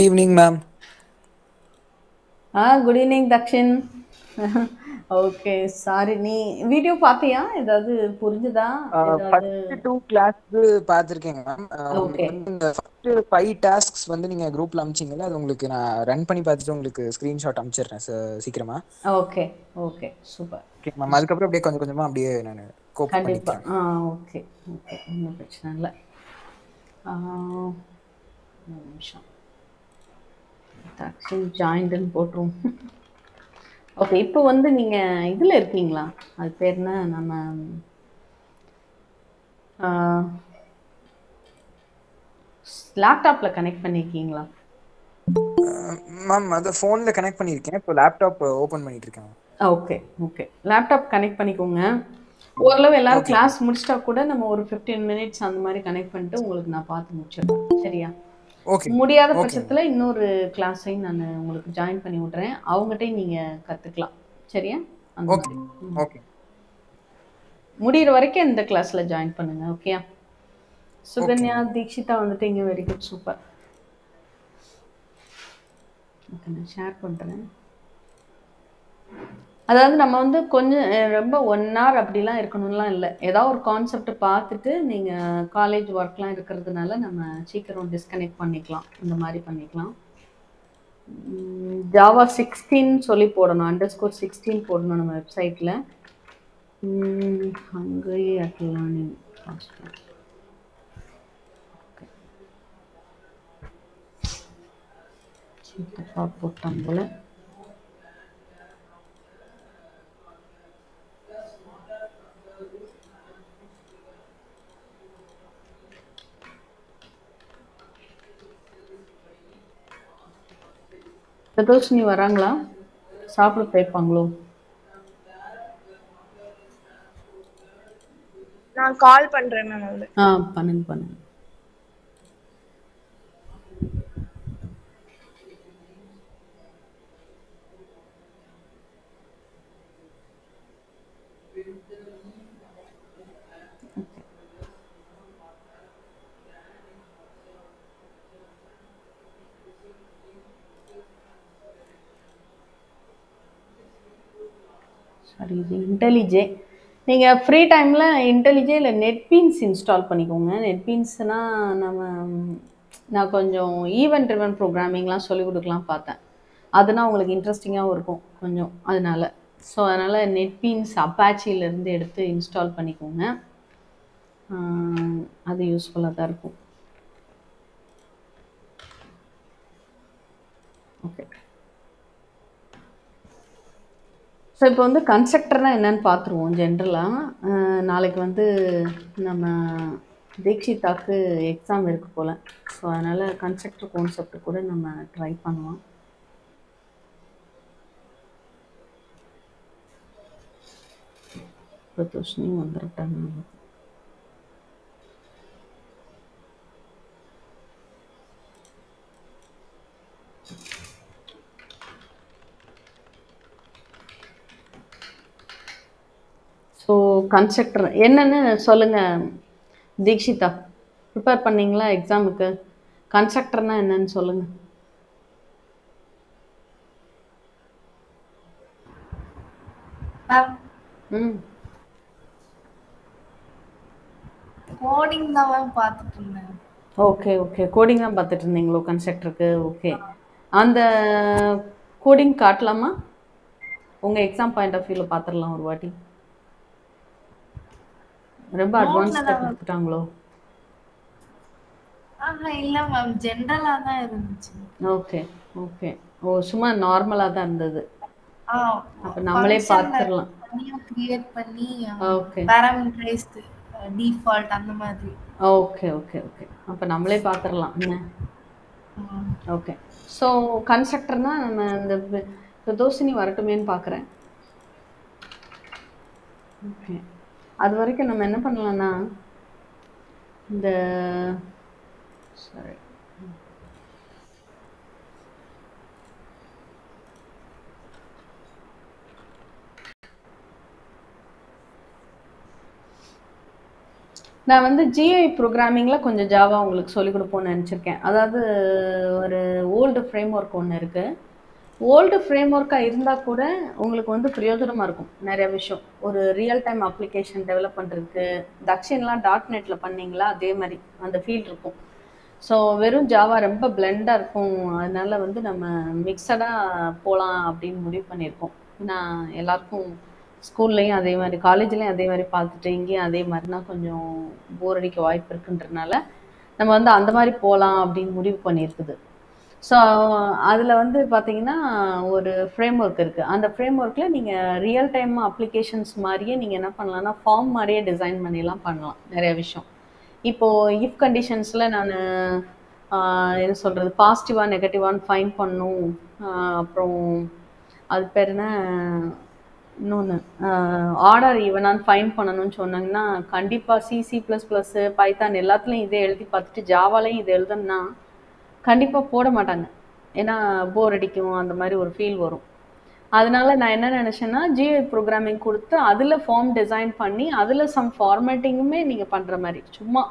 Evening, ma'am. Good evening Dakshin. Okay, sorry. நீ video பார்த்தியா? ஏதாவது புரிஞ்சுதா? ஏதாவது? ஃபர்ஸ்ட் டூ கிளாஸ் பார்த்துருக்கேங்க மேம். ஓகே உங்களுக்கு வந்து இந்த ஃபர்ஸ்ட் 5 டாஸ்க்ஸ் வந்து நீங்க குரூப்ல அனுப்பிச்சிங்கல்ல, அது உங்களுக்கு நான் ரன் பண்ணி பார்த்துட்டு உங்களுக்கு ஸ்கிரீன்ஷாட் அனுப்பிச்சிடுறேன் சீக்கிரமா. Okay okay, super. Okay ma'am. அதுக்கப்புறம் அப்படியே கொஞ்சம் கொஞ்சமா அப்படியே நான் கோப் பண்ணிக்கிறேன். கண்டிப்பாக. ஓகே ஓகே, ஒன்றும் பிரச்சனை இல்லை. ஒரு நிமிஷம். தக்ஷின் ஜாயின்டுன்னு போட்டுருவோம். ஓகே, இப்போ வந்து நீங்கள் இதில் இருக்கீங்களா? அது பேர் என்ன? நம்ம லேப்டாப்பில் கனெக்ட் பண்ணியிருக்கீங்களா? மேம் அது ஃபோனில் கனெக்ட் பண்ணியிருக்கேன். இப்போ லேப்டாப் ஓப்பன் பண்ணிட்டு இருக்கேன். ஓகே ஓகே, லேப்டாப் கனெக்ட் பண்ணிக்கோங்க. ஓரளவு எல்லாரும் ஓகே கிளாஸ் முடிச்சிட்டா கூட நம்ம ஒரு 15 மினிட்ஸ் அந்த மாதிரி கனெக்ட் பண்ணிட்டு உங்களுக்கு நான் பார்த்து முடிச்சிடுறேன். சரியா? ஓகே முடியாத ஓகே மேம். பட்சத்தில் இன்னொரு கிளாஸையும் நான் உங்களுக்கு ஜாயின் பண்ணி விட்றேன். அவங்ககிட்டையும் நீங்கள் கற்றுக்கலாம். சரியா? அந்த ஓகே மாதிரி. ஓகே முடிகிற வரைக்கும் இந்த கிளாஸில் ஜாயின் பண்ணுங்க. ஓகேயா? Okay Sukanya, ma'am. தீக்ஷிதா வந்துட்டீங்க. Very good, super. ஓகே, நான் ஷேர் பண்ணுறேன். அதாவது நம்ம வந்து கொஞ்சம் ரொம்ப 1 hour அப்படிலாம் இருக்கணும்லாம் இல்லை. ஏதாவது ஒரு கான்செப்ட் பார்த்துட்டு நீங்கள் காலேஜ் ஒர்க்லாம் இருக்கிறதுனால நம்ம சீக்கிரம் டிஸ்கனெக்ட் பண்ணிக்கலாம். இந்த மாதிரி பண்ணிக்கலாம். ஜாவா 16 சொல்லி போடணும், _16 போடணும் நம்ம வெப்சைட்டில். Hungry at learning password. தப்பா போட்டாங்க போல. பிரதோஷினி வராங்களா? சாப்பிட போயிருப்பாங்களோ? நான் கால் பண்றேன் மேம் அவளை. பண்ணுங்க பண்ணுங்க. சரி, இது இன்டெலிஜே. நீங்கள் ஃப்ரீ டைமில் இன்டெலிஜே இல்லை நெட்பீன்ஸ் இன்ஸ்டால் பண்ணிக்கோங்க. நெட்பீன்ஸ்னால் நான் கொஞ்சம் ஈவென்ட் ட்ரிவன் ப்ரோக்ராமிங்லாம் சொல்லிக் கொடுக்கலாம் பார்த்தேன். அதுனா உங்களுக்கு இன்ட்ரெஸ்டிங்காகவும் இருக்கும் கொஞ்சம், அதனால். ஸோ அதனால் நெட்பீன்ஸ் அப்பாச்சியிலேருந்து எடுத்து இன்ஸ்டால் பண்ணிக்கோங்க. அது யூஸ்ஃபுல்லாக தான் இருக்கும். ஓகே, ஸோ இப்போ வந்து கன்ஸ்ட்ரக்டர்னால் என்னென்னு பார்த்துருவோம் ஜென்ரலாக. நாளைக்கு வந்து நம்ம தீக்ஷிதாக்கு எக்ஸாம் இருக்குது போல். ஸோ அதனால் கன்ஸ்ட்ரக்டர் கான்செப்ட் கூட நம்ம ட்ரை பண்ணுவோம். பிரதோஷினி வந்துட்டாங்க. ஸோ கன்ஸ்ட்ரக்டர் என்னன்னு சொல்லுங்கள் தீக்ஷிதா. ப்ரிப்பேர் பண்ணீங்களா எக்ஸாமுக்கு? கன்ஸ்ட்ரக்டர்னால் என்னன்னு சொல்லுங்கள். கோடிங் தான் மேம் பார்த்துட்டு இருந்தேன். ஓகே ஓகே, கோடிங் தான் பார்த்துட்டு இருந்தீங்களோ கன்ஸ்ட்ரக்டருக்கு? ஓகே, அந்த கோடிங் காட்டலாமா? உங்கள் எக்ஸாம் பாயிண்ட் ஆஃப் வியூவில் பார்த்துடலாம் ஒரு வாட்டி. ரொம்ப அட்வான்ஸ்டாக கொடுத்துட்டாங்களோ? இல்ல மேம், ஜெனரலா தான் இருந்துச்சு. Okay okay. சும்மா நார்மலாக தான் இருந்தது. அப்போ நம்மளே பார்த்துடலாம். கிரியேட் பண்ணி ஓகே பாராமீட்டரைஸ்டு டிஃபால்ட் அந்த மாதிரி. ஓகே ஓகே ஓகே, அப்போ நம்மளே பார்த்துடலாம் என்ன. ஓகே, ஸோ கன்ஸ்ட்ரக்டர்னால் நம்ம இந்த பிரதோஷினி வரட்டுமேன்னு பார்க்குறேன். ஓகே, அது வரைக்கும் நம்ம என்ன பண்ணலான்னா இந்த சரி நான் வந்து ஜிஐ ப்ரோக்ராமிங்கில் கொஞ்சம் ஜாவா உங்களுக்கு சொல்லிக் கொடுப்போம்னு நினச்சிருக்கேன். அதாவது ஒரு ஓல்டு ஃப்ரேம் ஒர்க் ஒன்று இருக்குது. ஓல்டு ஃப்ரேம் ஒர்க்காக இருந்தால் கூட உங்களுக்கு வந்து பிரயோஜனமாக இருக்கும் நிறைய விஷயம். ஒரு ரியல் டைம் அப்ளிகேஷன் டெவலப் பண்ணுறதுக்கு தக்ஷன்லாம் .NETல பண்ணீங்களா அதே மாதிரி அந்த ஃபீல்ட் இருக்கும். ஸோ வெறும் ஜாவா ரொம்ப பிளெண்டாக இருக்கும். அதனால வந்து நம்ம மிக்சடாக போகலாம் அப்படின்னு முடிவு பண்ணியிருக்கோம். நான் எல்லாருக்கும் ஸ்கூல்லையும் அதே மாதிரி காலேஜ்லேயும் அதே மாதிரி பார்த்துட்டு இங்கேயும் அதே மாதிரினா கொஞ்சம் போர் அடிக்க வாய்ப்பு இருக்குன்றனால நம்ம வந்து அந்த மாதிரி போகலாம் அப்படின்னு முடிவு பண்ணியிருக்குது. ஸோ அதில் வந்து பார்த்தீங்கன்னா ஒரு ஃப்ரேம் ஒர்க் இருக்குது. அந்த ஃப்ரேம் ஒர்க்கில் நீங்கள் ரியல் டைம் அப்ளிகேஷன்ஸ் மாதிரியே நீங்கள் என்ன பண்ணலாம்னா ஃபார்ம் மாதிரியே டிசைன் பண்ணிலாம் பண்ணலாம் நிறைய விஷயம். இப்போது இஃப் கண்டிஷன்ஸில் நான் என்ன சொல்கிறது பாசிட்டிவாக நெகட்டிவான்னு ஃபைன் பண்ணும். அப்புறம் அது பேர் என்ன இன்னொன்று ஆர்டர் ஈவனான்னு ஃபைன் பண்ணணும்னு சொன்னாங்கன்னா கண்டிப்பாக C++, பைத்தான் எல்லாத்துலேயும் இதே எழுதி பார்த்துட்டு ஜாவாலையும் இதை எழுதணும்னா கண்டிப்பாக போட மாட்டாங்க. ஏன்னா போர் அடிக்கும், அந்த மாதிரி ஒரு ஃபீல் வரும். அதனால நான் என்ன நினச்சேன்னா ஜிஐ ப்ரோக்ராமிங் கொடுத்து அதில் ஃபார்ம் டிசைன் பண்ணி அதில் சம் ஃபார்மேட்டிங்குமே நீங்கள் பண்ணுற மாதிரி சும்மா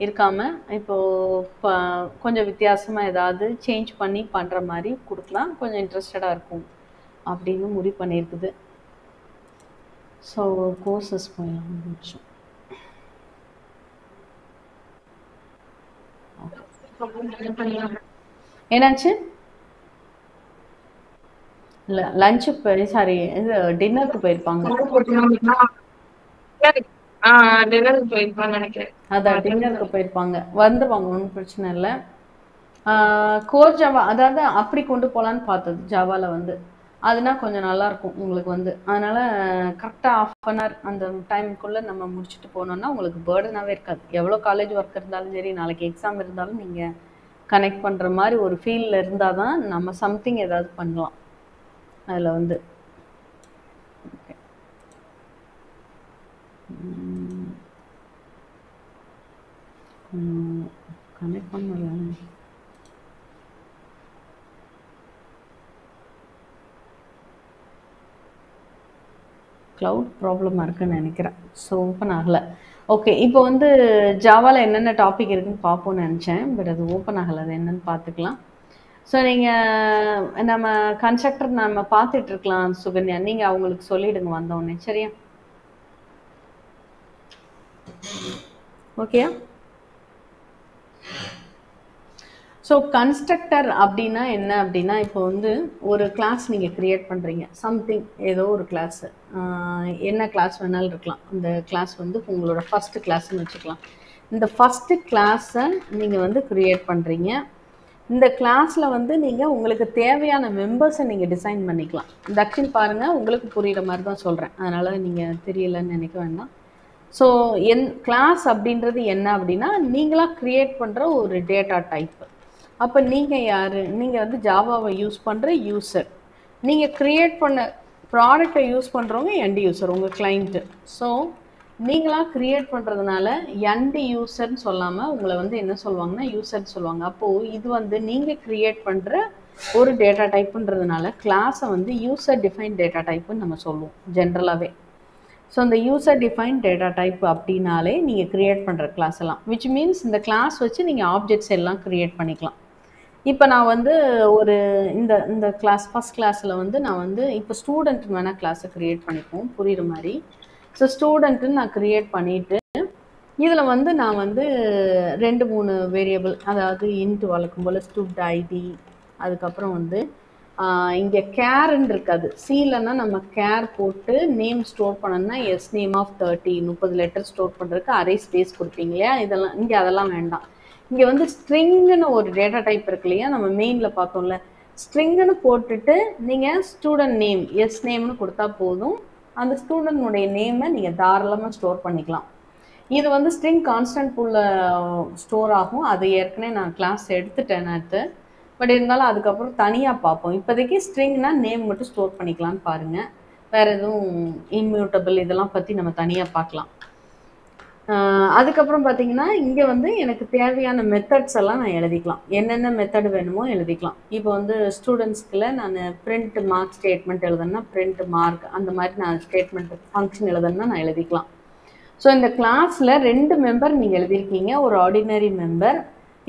இருக்காமல் இப்போது கொஞ்சம் வித்தியாசமாக ஏதாவது சேஞ்ச் பண்ணி பண்ணுற மாதிரி கொடுக்கலாம். கொஞ்சம் இன்ட்ரெஸ்டடாக இருக்கும் அப்படின்னு முடிவு பண்ணியிருக்குது. ஸோ கோர்சஸ் போயிடலாம் ஒரு நிமிஷம். என்னாச்சு? இல்லை லஞ்சு சாரி இது டின்னருக்கு போயிருப்பாங்க. அதான் டின்னருக்கு போயிருப்பாங்க, வந்துருவாங்க, ஒன்றும் பிரச்சனை இல்லை. கோர் ஜாவா அதாவது அப்படி கொண்டு போகலான்னு பார்த்தது ஜாவாவில் வந்து அதுனா கொஞ்சம் நல்லாயிருக்கும் உங்களுக்கு வந்து. அதனால் கரெக்டாக ½ அந்த டைமுக்குள்ளே நம்ம முடிச்சுட்டு போனோம்னா உங்களுக்கு பேர்டனாகவே இருக்காது. எவ்வளோ காலேஜ் ஒர்க் இருந்தாலும் சரி, நாளைக்கு எக்ஸாம் இருந்தாலும் நீங்கள் கனெக்ட் பண்ணுற மாதிரி ஒரு ஃபீலில் இருந்தால் தான் நம்ம சம்திங் ஏதாவது பண்ணலாம் அதில் வந்து. ஓகே, கனெக்ட் பண்ணல. க்ளவுட் ப்ராப்ளமாக இருக்குன்னு நினைக்கிறேன். ஸோ ஓப்பன் ஆகலை. ஓகே, இப்போ வந்து ஜாவாவில் என்னென்ன டாபிக் இருக்குன்னு பார்ப்போன்னு நினச்சேன். பட் அது ஓப்பன் ஆகலை. அது என்னென்னு பார்த்துக்கலாம். ஸோ நீங்கள் நம்ம கன்ஸ்ட்ரக்டர் நம்ம பார்த்துட்ருக்கலாம். சுகன்யா, நீங்கள் அவங்களுக்கு சொல்லிவிடுங்க வந்தோடனே, சரியா? ஓகேயா? ஸோ கன்ஸ்ட்ரக்டர் அப்படின்னா என்ன அப்படின்னா, இப்போ வந்து ஒரு கிளாஸ் நீங்கள் க்ரியேட் பண்ணுறீங்க. சம்திங் ஏதோ ஒரு கிளாஸு, என்ன கிளாஸ் வேணாலும் இருக்கலாம். அந்த கிளாஸ் வந்து உங்களோட ஃபஸ்ட்டு கிளாஸ்ன்னு வச்சுக்கலாம். இந்த ஃபஸ்ட்டு கிளாஸை நீங்கள் வந்து க்ரியேட் பண்ணுறீங்க. இந்த கிளாஸில் வந்து நீங்கள் உங்களுக்கு தேவையான மெம்பர்ஸை நீங்கள் டிசைன் பண்ணிக்கலாம். தக்ஷின் பாருங்கள், உங்களுக்கு புரிகிற மாதிரி தான் சொல்கிறேன், அதனால் நீங்கள் தெரியலன்னு நினைக்க வேண்டாம். ஸோ கிளாஸ் அப்படின்றது என்ன அப்படின்னா, நீங்களாக க்ரியேட் பண்ணுற ஒரு டேட்டா டைப்பு. அப்போ நீங்கள் யார்? நீங்கள் வந்து ஜாவாவை யூஸ் பண்ணுற யூசர். நீங்கள் க்ரியேட் பண்ண ப்ராடக்டை யூஸ் பண்ணுறவங்க எண்ட் யூசர், உங்கள் கிளைண்ட்டு. ஸோ நீங்களாக க்ரியேட் பண்ணுறதுனால எண்ட் யூசர்னு சொல்லாமல் உங்களை வந்து என்ன சொல்லுவாங்கன்னா யூசர்னு சொல்லுவாங்க. அப்போது இது வந்து நீங்கள் க்ரியேட் பண்ணுற ஒரு டேட்டா டைப்புன்றதுனால கிளாஸை வந்து யூசர் டிஃபைன் டேட்டா டைப்புன்னு நம்ம சொல்லுவோம் ஜென்ரலாகவே. ஸோ இந்த யூசர் டிஃபைன் டேட்டா டைப் அப்படின்னாலே நீங்கள் க்ரியேட் பண்ணுற கிளாஸ் எல்லாம், விச் மீன்ஸ் இந்த கிளாஸ் வச்சு நீங்கள் ஆப்ஜெக்ட்ஸ் எல்லாம் க்ரியேட் பண்ணிக்கலாம். இப்போ நான் வந்து ஒரு இந்த கிளாஸ் ஃபஸ்ட் கிளாஸில் வந்து நான் வந்து இப்போ ஸ்டூடெண்ட்டுன்னு வேணால் கிளாஸை க்ரியேட் பண்ணிப்போம் புரிகிற மாதிரி. ஸோ ஸ்டூடெண்ட்டுன்னு நான் க்ரியேட் பண்ணிவிட்டு இதில் வந்து நான் வந்து 2-3 வேரியபிள், அதாவது இன்ட்டு வளர்க்கும் போல் ஸ்டூட் ஐடி, அதுக்கப்புறம் வந்து இங்கே கேர்ன்னு இருக்காது. சீலன்னா நம்ம கேர் போட்டு நேம் ஸ்டோர் பண்ணணும்னா S name of 30 letter store பண்ணுறதுக்கு அரே ஸ்பேஸ் கொடுப்பீங்க இல்லையா? இதெல்லாம் இங்கே அதெல்லாம் வேண்டாம். இங்கே வந்து ஸ்ட்ரிங்குன்னு ஒரு டேட்டா டைப் இருக்கு இல்லையா, நம்ம மெயினில் பார்த்தோம்ல, ஸ்ட்ரிங்குன்னு போட்டுட்டு நீங்கள் ஸ்டூடெண்ட் நேம் எஸ் நேம்னு கொடுத்தா போதும். அந்த ஸ்டூடெண்ட்னுடைய நேமை நீங்கள் தாராளமாக ஸ்டோர் பண்ணிக்கலாம். இது வந்து ஸ்ட்ரிங் கான்ஸ்டன்ட் புல்ல ஸ்டோர் ஆகும். அது ஏற்கனவே நான் கிளாஸ் எடுத்துட்டேன் நேற்று. பட் இருந்தாலும் அதுக்கப்புறம் தனியாக பார்ப்போம். இப்போதைக்கு ஸ்ட்ரிங்னா நேம் மட்டும் ஸ்டோர் பண்ணிக்கலான்னு பாருங்கள். வேறு எதுவும் இம்மியூட்டபிள் இதெல்லாம் பற்றி நம்ம தனியாக பார்க்கலாம். அதுக்கப்புறம் பார்த்தீங்கன்னா இங்கே வந்து எனக்கு தேவையான மெத்தட்ஸ் எல்லாம் நான் எழுதிக்கலாம். என்னென்ன மெத்தட் வேணுமோ எழுதிக்கலாம். இப்போ வந்து ஸ்டூடெண்ட்ஸ்க்குள்ள நான் பிரிண்ட் மார்க் ஸ்டேட்மெண்ட் எழுதுனா பிரிண்ட் மார்க், அந்த மாதிரி நான் ஸ்டேட்மெண்ட் ஃபங்க்ஷன் எழுதுனா நான் எழுதிக்கலாம். ஸோ இந்த கிளாஸில் 2 மெம்பர் நீங்கள் எழுதியிருக்கீங்க, ஒரு ஆர்டினரி மெம்பர்.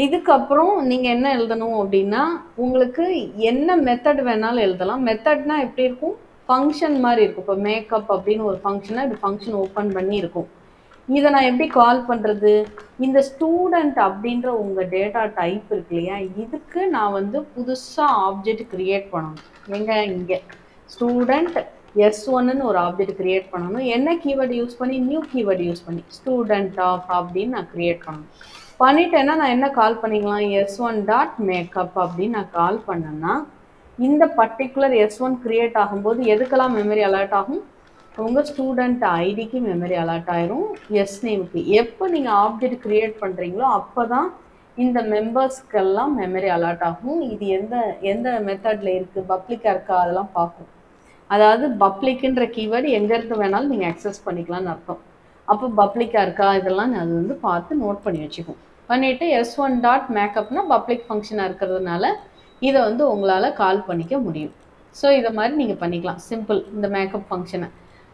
இதுக்கப்புறம் நீங்கள் என்ன எழுதணும் அப்படின்னா, உங்களுக்கு என்ன மெத்தட் வேணாலும் எழுதலாம். மெத்தட்னா எப்படி இருக்கும்? ஃபங்க்ஷன் மாதிரி இருக்கும். இப்போ மேக்கப் அப்படின்னு ஒரு ஃபங்க்ஷனாக இது ஃபங்க்ஷன் ஓப்பன் பண்ணி இருக்கும். இதை நான் எப்படி கால் பண்ணுறது? இந்த ஸ்டூடெண்ட் அப்படின்ற உங்கள் டேட்டா டைப் இருக்கு இல்லையா, இதுக்கு நான் வந்து புதுசாக ஆப்ஜெக்ட் கிரியேட் பண்ணணும். எங்கே? இங்கே ஸ்டூடெண்ட் S1ன்னு ஒரு ஆப்ஜெக்ட் கிரியேட் பண்ணணும். என்ன கீவேர்டு யூஸ் பண்ணி? நியூ கீவேர்டு யூஸ் பண்ணி ஸ்டூடெண்ட் ஆஃப் அப்படின்னு நான் கிரியேட் பண்ணணும். பண்ணிட்டேன்னா நான் என்ன கால் பண்ணிக்கலாம்? S1.makeup அப்படின்னு நான் கால் பண்ணேன்னா இந்த பர்டிகுலர் S1 கிரியேட் ஆகும்போது எதுக்கெல்லாம் மெமரி அலர்ட் ஆகும்? உங்கள் ஸ்டூடெண்ட் ஐடிக்கு மெமரி அலர்ட் ஆயிரும், எஸ் நேமுக்கு. எப்போ நீங்கள் ஆப்ஜெக்ட் கிரியேட் பண்ணுறீங்களோ அப்போ தான் இந்த மெம்பர்ஸ்க்கெல்லாம் மெமரி அலர்ட் ஆகும். இது எந்த எந்த மெத்தடில் இருக்குது, பப்ளிக்காக இருக்கா அதெல்லாம் பார்க்கும். அதாவது பப்ளிக்குன்ற கீவேர்டு எங்கேருந்து வேணாலும் நீங்கள் அக்சஸ் பண்ணிக்கலாம்னு அர்த்தம். அப்போ பப்ளிக்காக இருக்கா இதெல்லாம் அது வந்து பார்த்து நோட் பண்ணி வச்சுக்கும். பண்ணிவிட்டு S1.makupனா பப்ளிக் ஃபங்க்ஷனாக இருக்கிறதுனால இதை வந்து உங்களால் கால் பண்ணிக்க முடியும். ஸோ இதை மாதிரி நீங்கள் பண்ணிக்கலாம், சிம்பிள் இந்த மேக்கப் ஃபங்க்ஷனை.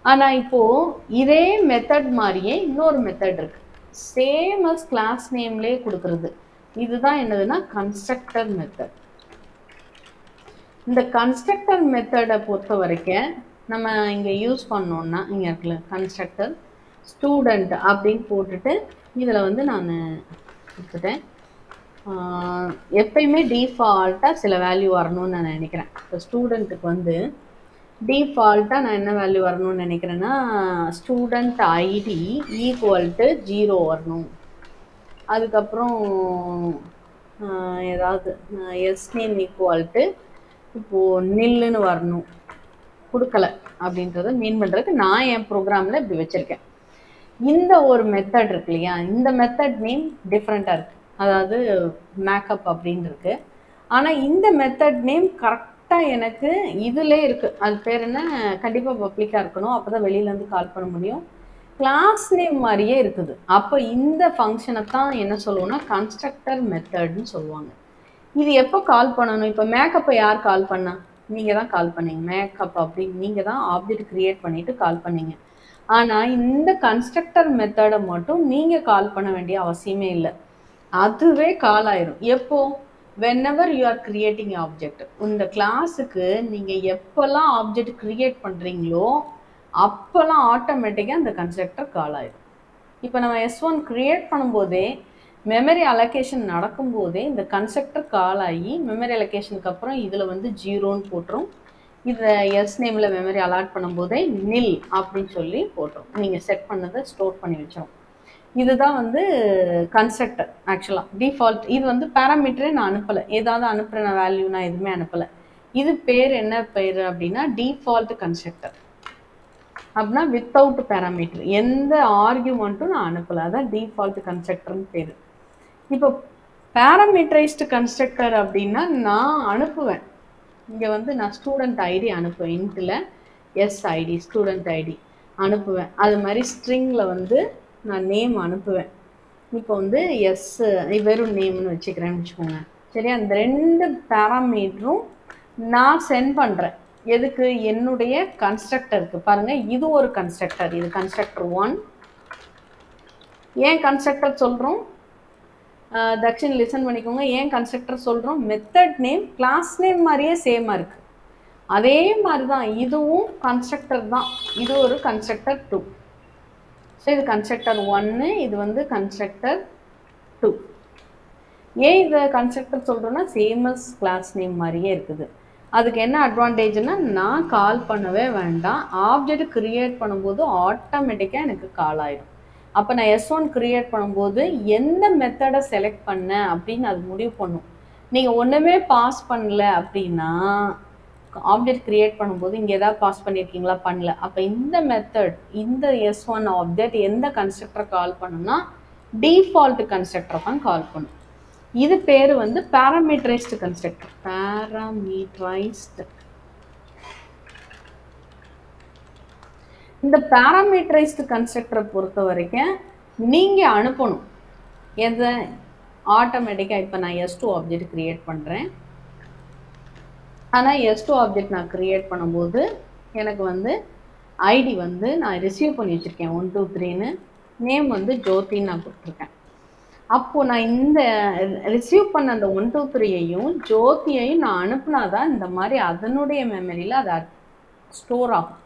ஆனால் இப்போது இதே மெத்தட் மாதிரியே இன்னொரு மெத்தட் இருக்குது, சேம் அஸ் கிளாஸ் நேம்லேயே கொடுக்குறது. இதுதான் என்னதுன்னா கன்ஸ்ட்ரக்டர் மெத்தட். இந்த கன்ஸ்ட்ரக்டர் மெத்தடை பொறுத்த வரைக்கும் நம்ம இங்கே யூஸ் பண்ணோன்னா, இங்கே இருக்குல்ல கன்ஸ்ட்ரக்டர் ஸ்டூடெண்ட் அப்படின்னு போட்டுட்டு இதில் வந்து நான் கொடுத்துட்டேன். எப்பயுமே டிஃபால்ட்டாக சில வேல்யூ வரணும்னு நான் நினைக்கிறேன். இப்போ ஸ்டூடெண்ட்டுக்கு வந்து டிஃபால்ட்டாக நான் என்ன வேல்யூ வரணும்னு நினைக்கிறேன்னா, ஸ்டூடெண்ட் ஐடி ஈக்குவல் டு 0 வரணும். அதுக்கப்புறம் ஏதாவது எஸ் நேம் ஈக்குவல் டு இப்போது நில்லுன்னு வரணும். கொடுக்கல அப்படின்றத மீன் பண்ணுறதுக்கு நான் என் ப்ரோக்ராமில் இப்படி வச்சுருக்கேன். இந்த ஒரு மெத்தட் இருக்கு இல்லையா, இந்த மெத்தட் நேம் டிஃப்ரெண்ட்டாக இருக்குது, அதாவது மேக்கப் அப்படின்னு இருக்கு. ஆனால் இந்த மெத்தட் நேம் கரெக்டாக எனக்கு இதிலே இருக்குது. அது பேர் என்ன? கண்டிப்பாக பப்ளிக்காக இருக்கணும், அப்போ தான் வெளியிலேருந்து கால் பண்ண முடியும். கிளாஸ் நேம் மாதிரியே இருக்குது. அப்போ இந்த ஃபங்க்ஷனை தான் என்ன சொல்லுவோம்னா கன்ஸ்ட்ரக்டர் மெத்தட்னு சொல்லுவாங்க. இது எப்போ கால் பண்ணணும்? இப்போ மேக்கப்பை யார் கால் பண்ணா? நீங்கள் தான் கால் பண்ணீங்க. மேக்கப் அப்படின்னு நீங்கள் தான் ஆப்ஜெக்ட் கிரியேட் பண்ணிவிட்டு கால் பண்ணீங்க. ஆனால் இந்த கன்ஸ்ட்ரக்டர் மெத்தடை மட்டும் நீங்கள் கால் பண்ண வேண்டிய அவசியமே இல்லை, அதுவே கால் ஆயிரும். எப்போ? whenever you are creating object. இந்த கிளாஸுக்கு நீங்கள் எப்போல்லாம் ஆப்ஜெக்ட் கிரியேட் பண்ணுறீங்களோ அப்போல்லாம் ஆட்டோமேட்டிக்காக இந்த கன்ஸ்ட்ரக்டர் கால் ஆயிடும். இப்போ நம்ம S1 கிரியேட் பண்ணும்போதே மெமரி அலோகேஷன் நடக்கும்போதே இந்த கன்ஸ்ட்ரக்டர் கால் ஆகி மெமரி அலோகேஷனுக்கு அப்புறம் இதில் வந்து 0ன்னு போட்டுரும். இதை எஸ் நேமில் மெமரி அலாட் பண்ணும்போதே நில் அப்படின்னு சொல்லி போட்டுரும். நீங்கள் செட் பண்ணதை ஸ்டோர் பண்ணி வச்சிடும். இதுதான் வந்து கன்ஸ்ட்ரக்டர். ஆக்சுவலாக டிஃபால்ட் இது வந்து பேராமீட்டரே நான் அனுப்பலை, ஏதாவது அனுப்புகிற வேல்யூ நான் எதுவுமே அனுப்பலை. இது பேர் என்ன பேர் அப்படின்னா டிஃபால்ட் கன்ஸ்ட்ரக்டர். அப்படின்னா வித்தவுட் பேராமீட்டர், எந்த ஆர்கியூமெண்ட்டும் நான் அனுப்பலை, அதான் டிஃபால்ட் கன்ஸ்ட்ரக்டர்னு பேர். இப்போ பேராமீட்டரைஸ்டு கன்ஸ்ட்ரக்டர் அப்படின்னா நான் அனுப்புவேன். இங்கே வந்து நான் ஸ்டூடெண்ட் ஐடி அனுப்புவேன், இன்ட்டில் எஸ்ஐடி ஸ்டூடெண்ட் ஐடி அனுப்புவேன். அது மாதிரி ஸ்ட்ரிங்கில் வந்து நான் நேம் அனுப்புவேன். இப்போ வந்து எஸ் வெறும் நேம்னு வச்சுக்கிறேன்னு வச்சுக்கோங்க. சரி, அந்த 2 பேராமீட்டரும் நான் சென்ட் பண்ணுறேன். எதுக்கு? என்னுடைய கன்ஸ்ட்ரக்டருக்கு. பாருங்கள், இது ஒரு கன்ஸ்ட்ரக்டர், இது கன்ஸ்ட்ரக்டர் 1. ஏன் கன்ஸ்ட்ரக்டர் சொல்கிறோம்? தக்ஷன் லிசன் பண்ணிக்கோங்க. ஏன் கன்ஸ்ட்ரக்டர் சொல்கிறோம்? மெத்தட் நேம் கிளாஸ் நேம் மாதிரியே சேமாக இருக்குது. அதே மாதிரி தான் இதுவும் கன்ஸ்ட்ரக்டர் தான். இது ஒரு கன்ஸ்ட்ரக்டர் 2. ஸோ இது கன்ஸ்ட்ரக்டர் 1, இது வந்து கன்ஸ்ட்ரக்டர் 2. ஏன் இதை கன்ஸ்ட்ரக்டர் சொல்கிறோன்னா சேமஸ் கிளாஸ் நேம் மாதிரியே இருக்குது. அதுக்கு என்ன அட்வான்டேஜ்னா, நான் கால் பண்ணவே வேண்டாம், ஆப்ஜெக்ட் கிரியேட் பண்ணும்போது ஆட்டோமேட்டிக்காக எனக்கு கால் ஆகிடும். அப்போ நான் S1 கிரியேட் பண்ணும்போது எந்த மெத்தடை செலக்ட் பண்ண அப்படின்னு அது முடிவு பண்ணும். நீங்கள் ஒன்றுமே பாஸ் பண்ணல அப்படின்னா ஆப்ஜெக்ட் கிரியேட் பண்ணும்போது இங்கே ஏதாவது பாஸ் பண்ணியிருக்கீங்களா? பண்ணல. அப்போ இந்த மெத்தட், இந்த S1 ஆப்ஜெக்ட் எந்த கன்ஸ்ட்ரக்டரை கால் பண்ணுன்னா டிஃபால்ட் கன்ஸ்ட்ரக்டரை தான் கால் பண்ணும். இது பேர் வந்து பேராமீட்டரைஸ்டு கன்ஸ்ட்ரக்டர். பேராமீட்டரைஸ்டு. இந்த பேராமீட்டரைஸ்டு கன்ஸ்ட்ரக்டரை பொறுத்த வரைக்கும் நீங்கள் அனுப்பணும் எதை? ஆட்டோமேட்டிக்காக. இப்போ நான் S2 ஆப்ஜெக்ட் கிரியேட் பண்ணுறேன். ஆனால் S2 ஆப்ஜெக்ட் நான் கிரியேட் பண்ணும்போது எனக்கு வந்து ஐடி வந்து நான் ரிசீவ் பண்ணி வச்சுருக்கேன் 1 2 3ன்னு. நேம் வந்து ஜோதின்னு நான் கொடுத்துருக்கேன். அப்போது நான் இந்த ரிசீவ் பண்ண அந்த 1 2 3ஐயும் ஜோதியையும் நான் அனுப்புனாதான் இந்த மாதிரி அதனுடைய மெமரியில் அது ஸ்டோர் ஆகும்.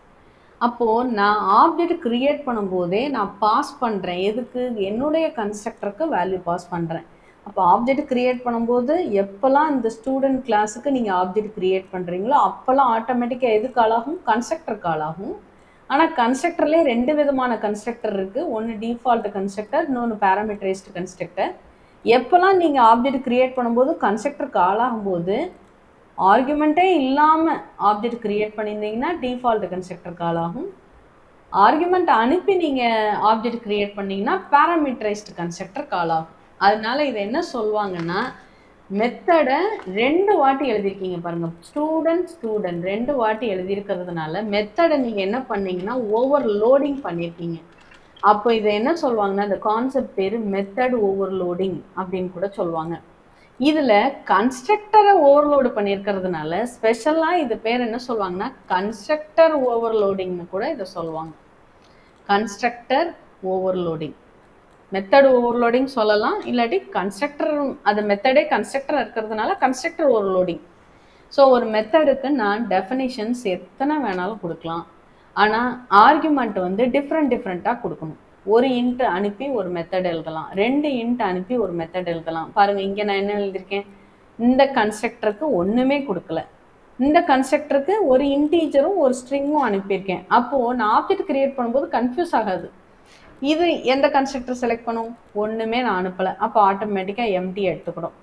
அப்போது நான் ஆப்ஜெக்ட் க்ரியேட் பண்ணும்போதே நான் பாஸ் பண்ணுறேன். எதுக்கு? என்னுடைய கன்ஸ்ட்ரக்டருக்கு வேல்யூ பாஸ் பண்ணுறேன். அப்போ ஆப்ஜெக்ட் க்ரியேட் பண்ணும்போது எப்போல்லாம் இந்த ஸ்டூடெண்ட் கிளாஸுக்கு நீங்கள் ஆப்ஜெக்ட் க்ரியேட் பண்ணுறீங்களோ அப்போல்லாம் ஆட்டோமேட்டிக்காக எது கால் ஆகும்? கன்ஸ்ட்ரக்டர் கால் ஆகும். ஆனால் கன்ஸ்ட்ரக்டர்லேயே 2 விதமான கன்ஸ்ட்ரக்டர் இருக்குது. ஒன்று டிஃபால்ட் கன்ஸ்ட்ரக்டர், இன்னொன்று பேராமீட்டரைஸ்டு கன்ஸ்ட்ரக்டர். எப்போல்லாம் நீங்கள் ஆப்ஜெக்ட் க்ரியேட் பண்ணும்போது கன்ஸ்ட்ரக்டர் கால் ஆகும்போது ஆர்குமெண்ட்டே இல்லாமல் ஆப்ஜெக்ட் க்ரியேட் பண்ணியிருந்தீங்கன்னா டிஃபால்ட் கன்ஸ்ட்ரக்டர் கால் ஆகும். ஆர்குமெண்ட் அனுப்பி நீங்கள் ஆப்ஜெக்ட் க்ரியேட் பண்ணிங்கன்னா பேராமீட்டரைஸ்டு கன்ஸ்ட்ரக்டர் கால் ஆகும். அதனால இதை என்ன சொல்லுவாங்கன்னா, மெத்தடை 2 வாட்டி எழுதியிருக்கீங்க பாருங்கள். ஸ்டூடெண்ட் 2 வாட்டி எழுதியிருக்கிறதுனால மெத்தடை நீங்கள் என்ன பண்ணீங்கன்னா ஓவர்லோடிங் பண்ணியிருக்கீங்க. அப்போ இதை என்ன சொல்லுவாங்கன்னா, இந்த கான்செப்ட் பேர் மெத்தட் ஓவர்லோடிங் அப்படின்னு கூட சொல்லுவாங்க. இதில் கன்ஸ்ட்ரக்டரை ஓவர்லோடு பண்ணியிருக்கிறதுனால ஸ்பெஷலாக இது பேர் என்ன சொல்லுவாங்கன்னா கன்ஸ்ட்ரக்டர் ஓவர்லோடிங்னு கூட இதை சொல்லுவாங்க. கன்ஸ்ட்ரக்டர் ஓவர்லோடிங், மெத்தட் ஓவர்லோடிங் சொல்லலாம். இல்லாட்டி கன்ஸ்ட்ரக்டர், அது மெத்தடே கன்ஸ்ட்ரக்டர் இருக்கிறதுனால கன்ஸ்ட்ரக்டர் ஓவர்லோடிங். ஸோ ஒரு மெத்தடுக்கு நான் டெஃபினிஷன்ஸ் எத்தனை வேணாலும் கொடுக்கலாம். ஆனால் ஆர்குமெண்ட் வந்து டிஃப்ரெண்ட்டாக கொடுக்கணும். ஒரு இன்ட் அனுப்பி ஒரு மெத்தட் எழுதலாம், 2 இன்ட் அனுப்பி ஒரு மெத்தட் எழுதலாம். பாருங்கள், இங்கே நான் என்ன எழுதியிருக்கேன்? இந்த கன்ஸ்ட்ரக்டருக்கு ஒன்றுமே கொடுக்கல, இந்த கன்ஸ்ட்ரக்டருக்கு ஒரு இன்டீஜரும் ஒரு ஸ்ட்ரிங்கும் அனுப்பியிருக்கேன். அப்போது நான் ஆப்ஜெக்ட் கிரியேட் பண்ணும்போது கன்ஃபியூஸ் ஆகாது. இது எந்த கன்ஸ்ட்ரக்டர் செலக்ட் பண்ணும்? ஒன்றுமே நான் அனுப்பலை, அப்போ ஆட்டோமேட்டிக்காக எம்டி எடுத்துக்கிடும்.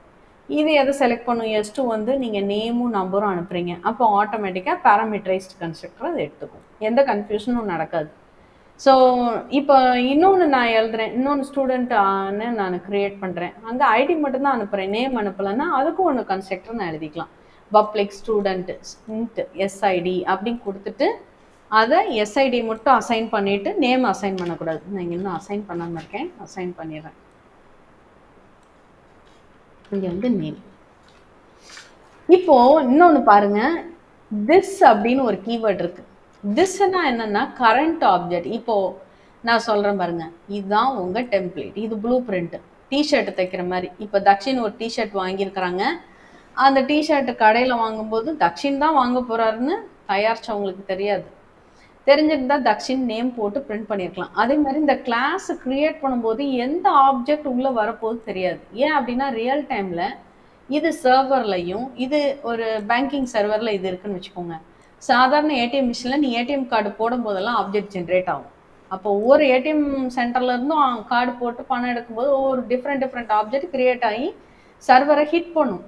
இது எதை செலக்ட் பண்ணும்? S2 வந்து நீங்கள் நேமும் நம்பரும் அனுப்புகிறீங்க, அப்போ ஆட்டோமேட்டிக்காக பேராமீட்டரைஸ்டு கன்ஸ்ட்ரக்டர் அதை எடுத்துக்கும். எந்த கன்ஃபியூஷனும் நடக்காது. ஸோ இப்போ இன்னொன்று நான் எழுதுறேன், இன்னொன்று ஸ்டூடெண்ட்டானு நான் க்ரியேட் பண்ணுறேன். அங்கே ஐடி மட்டும்தான் அனுப்புகிறேன், நேம் அனுப்பலைன்னா அதுக்கும் ஒன்று கன்ஸ்ட்ரக்டர் நான் எழுதிக்கலாம். பப்ளிக் ஸ்டூடெண்ட் இன்ட் SID அப்படின்னு கொடுத்துட்டு அதை SID மட்டும் அசைன் பண்ணிவிட்டு நேம் அசைன் பண்ணக்கூடாது. நான் இங்கே இன்னும் அசைன் பண்ணாமல் இருக்கேன், அசைன் பண்ணிடுறேன். இங்கே வந்து நேம். இப்போது இன்னொன்று பாருங்கள், திஸ் அப்படின்னு ஒரு கீவேர்ட் இருக்குது. திஸ்னா என்னன்னா கரண்ட் ஆப்ஜெக்ட். இப்போது நான் சொல்கிறேன் பாருங்கள், இதுதான் உங்கள் டெம்ப்ளேட், இது ப்ளூ பிரிண்ட். டிஷர்ட் தைக்கிற மாதிரி. இப்போ தக்ஷின் ஒரு டிஷர்ட் வாங்கியிருக்கிறாங்க. அந்த டிஷர்ட்டு கடையில் வாங்கும்போது தக்ஷின் தான் வாங்க போகிறாருன்னு தயாரிச்சவங்களுக்கு தெரியாது. தெரிஞ்சுட்டு தான் தக்ஷின் நேம் போட்டு பிரிண்ட் பண்ணியிருக்கலாம். அதே மாதிரி இந்த கிளாஸ் க்ரியேட் பண்ணும்போது எந்த ஆப்ஜெக்ட் உள்ளே வரப்போது தெரியாது. ஏன் அப்படின்னா ரியல் டைமில் இது சர்வர்லையும், இது ஒரு பேங்கிங் சர்வரில் இது இருக்குன்னு வச்சுக்கோங்க. சாதாரண ஏடிஎம் மிஷினில் நீ ஏடிஎம் கார்டு போடும் போதெல்லாம் ஆப்ஜெக்ட் ஜென்ரேட் ஆகும். அப்போ ஒவ்வொரு ஏடிஎம் சென்டர்லேருந்தும் கார்டு போட்டு பணம் எடுக்கும்போது ஒவ்வொரு டிஃப்ரெண்ட் ஆப்ஜெக்ட் க்ரியேட் ஆகி சர்வரை ஹிட் பண்ணும்.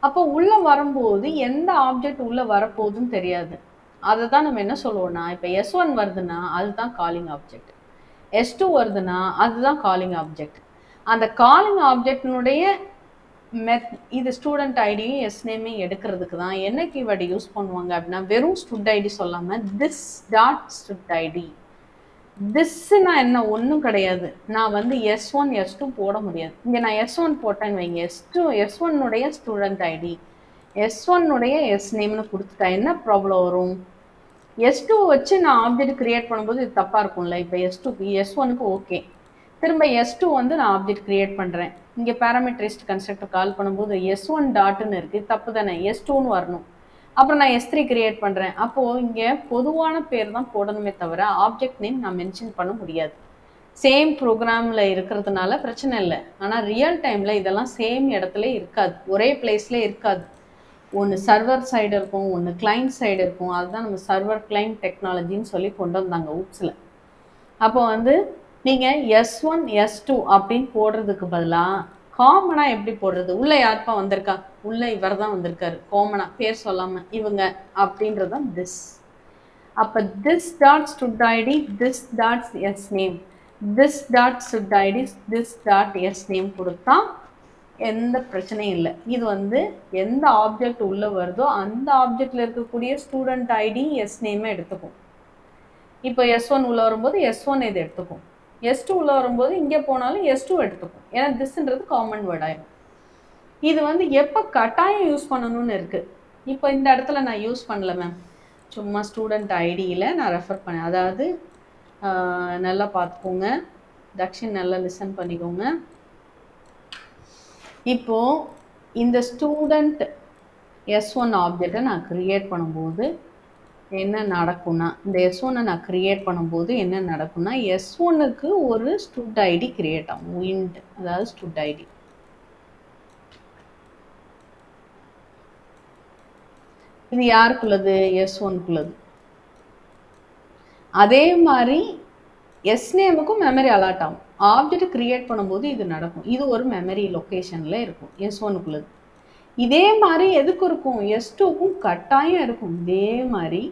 அப்போ உள்ளே வரும்போது எந்த ஆப்ஜெக்ட் உள்ளே வரப்போகுதுன்னு தெரியாது. அதை தான் நம்ம என்ன சொல்லுவோம்னா, இப்போ S1 வருதுன்னா அதுதான் காலிங் ஆப்ஜெக்ட், S2 வருதுன்னா அதுதான் காலிங் ஆப்ஜெக்ட். அந்த காலிங் ஆப்ஜெக்டினுடைய இது ஸ்டூடெண்ட் ஐடியும் எஸ் நேமையும் எடுக்கிறதுக்கு தான் என்ன கீவேர்டு யூஸ் பண்ணுவாங்க அப்படின்னா, வெறும் ஸ்டூட் ஐடி சொல்லாமல் this dot stud ID. Thisna என்ன? ஒன்றும் கிடையாது. நான் வந்து S1 S2 போட முடியாது. இங்கே நான் S1 போட்டேன்னு வைங்க, S1உடைய ஸ்டூடெண்ட் ஐடி, S1உடைய எஸ் நேம்னு கொடுத்துட்டா என்ன ப்ராப்ளம் வரும்? S2 வச்சு நான் ஆப்ஜெக்ட் கிரியேட் பண்ணும்போது இது தப்பாக இருக்கும்ல. இப்போ S1க்கு ஓகே, திரும்ப S2 வந்து நான் ஆப்ஜெக்ட் கிரியேட் பண்ணுறேன். இங்கே பேராமீட்டரைஸ்ட் கன்ஸ்ட்ரக்டர் கால் பண்ணும்போது S1 டாட்னு இருக்குது, தப்பு தானே? S2ன்னு வரணும். அப்புறம் நான் S3 கிரியேட் பண்ணுறேன். அப்போது இங்கே பொதுவான பேர் தான் போடணுமே தவிர ஆப்ஜெக்ட் நேம் நான் மென்ஷன் பண்ண முடியாது. சேம் ப்ரோக்ராமில் இருக்கிறதுனால பிரச்சனை இல்லை. ஆனால் ரியல் டைமில் இதெல்லாம் சேம் இடத்துல இருக்காது, ஒரே பிளேஸில் இருக்காது. ஒன்று சர்வர் சைடு இருக்கும், ஒன்று கிளைண்ட் சைடு இருக்கும். அதுதான் நம்ம சர்வர் கிளைண்ட் டெக்னாலஜின்னு சொல்லி கொண்டு வந்தாங்க ஊப்ஸில். அப்போ வந்து நீங்கள் S1 S2 அப்படின்னு போடுறதுக்கு பதிலாக காமனாக எப்படி போடுறது? உள்ளே யாருப்பா வந்திருக்கா? உள்ளே இவர் தான் வந்திருக்காரு, காமனாக பேர் சொல்லாமல் இவங்க அப்படின்றது தான் திஸ். அப்போ this dot stud ID, this dot S name, this dot stud ID, this dot S name கொடுத்தா எந்த பிரச்சனையும் இல்லை. இது வந்து எந்த ஆப்ஜெக்ட் உள்ளே வருதோ அந்த ஆப்ஜெக்டில் இருக்கக்கூடிய ஸ்டூடெண்ட் ஐடி எஸ் நேமே எடுத்துக்கும். இப்போ S1 உள்ளே வரும்போது S1 இது எடுத்துக்கும், S2 உள்ளே வரும்போது இங்கே போனாலும் S2 எடுத்துக்கும். ஏன்னா திஸ்ன்றது காமன் வேர்ட் ஆயிடும். இது வந்து எப்போ கட்டாயம் யூஸ் பண்ணணும்னு இருக்குது. இப்போ இந்த இடத்துல நான் யூஸ் பண்ணல மேம், சும்மா ஸ்டூடெண்ட் ஐடியில் நான் ரெஃபர் பண்ணேன். அதாவது நல்லா பார்த்துக்கோங்க, தக்ஷின் நல்லா லிசன் பண்ணிக்கோங்க. இப்போ இந்த ஸ்டூடெண்ட் S1 ஆப்ஜெக்டை நான் கிரியேட் பண்ணும்போது என்ன நடக்கும்னா, இந்த S1 நான் கிரியேட் பண்ணும்போது என்ன நடக்கும்னா, S1க்கு ஒரு ஸ்டூட் ஐடி கிரியேட் ஆகும். இன்ட், அதாவது ஸ்டூட் ஐடி. இது யாருக்குள்ளது? S1க்குள்ளது. அதே மாதிரி S-நேமுக்கும் மெமரி அலாட் ஆகும். ஆப்ஜெக்ட் கிரியேட் பண்ணும்போது இது நடக்கும். இது ஒரு மெமரி லொக்கேஷன்ல இருக்கும் S1க்குள்ளது. இதே மாதிரி எதுக்கு இருக்கும்? S2க்கும் கட்டாயம் இருக்கும். இதே மாதிரி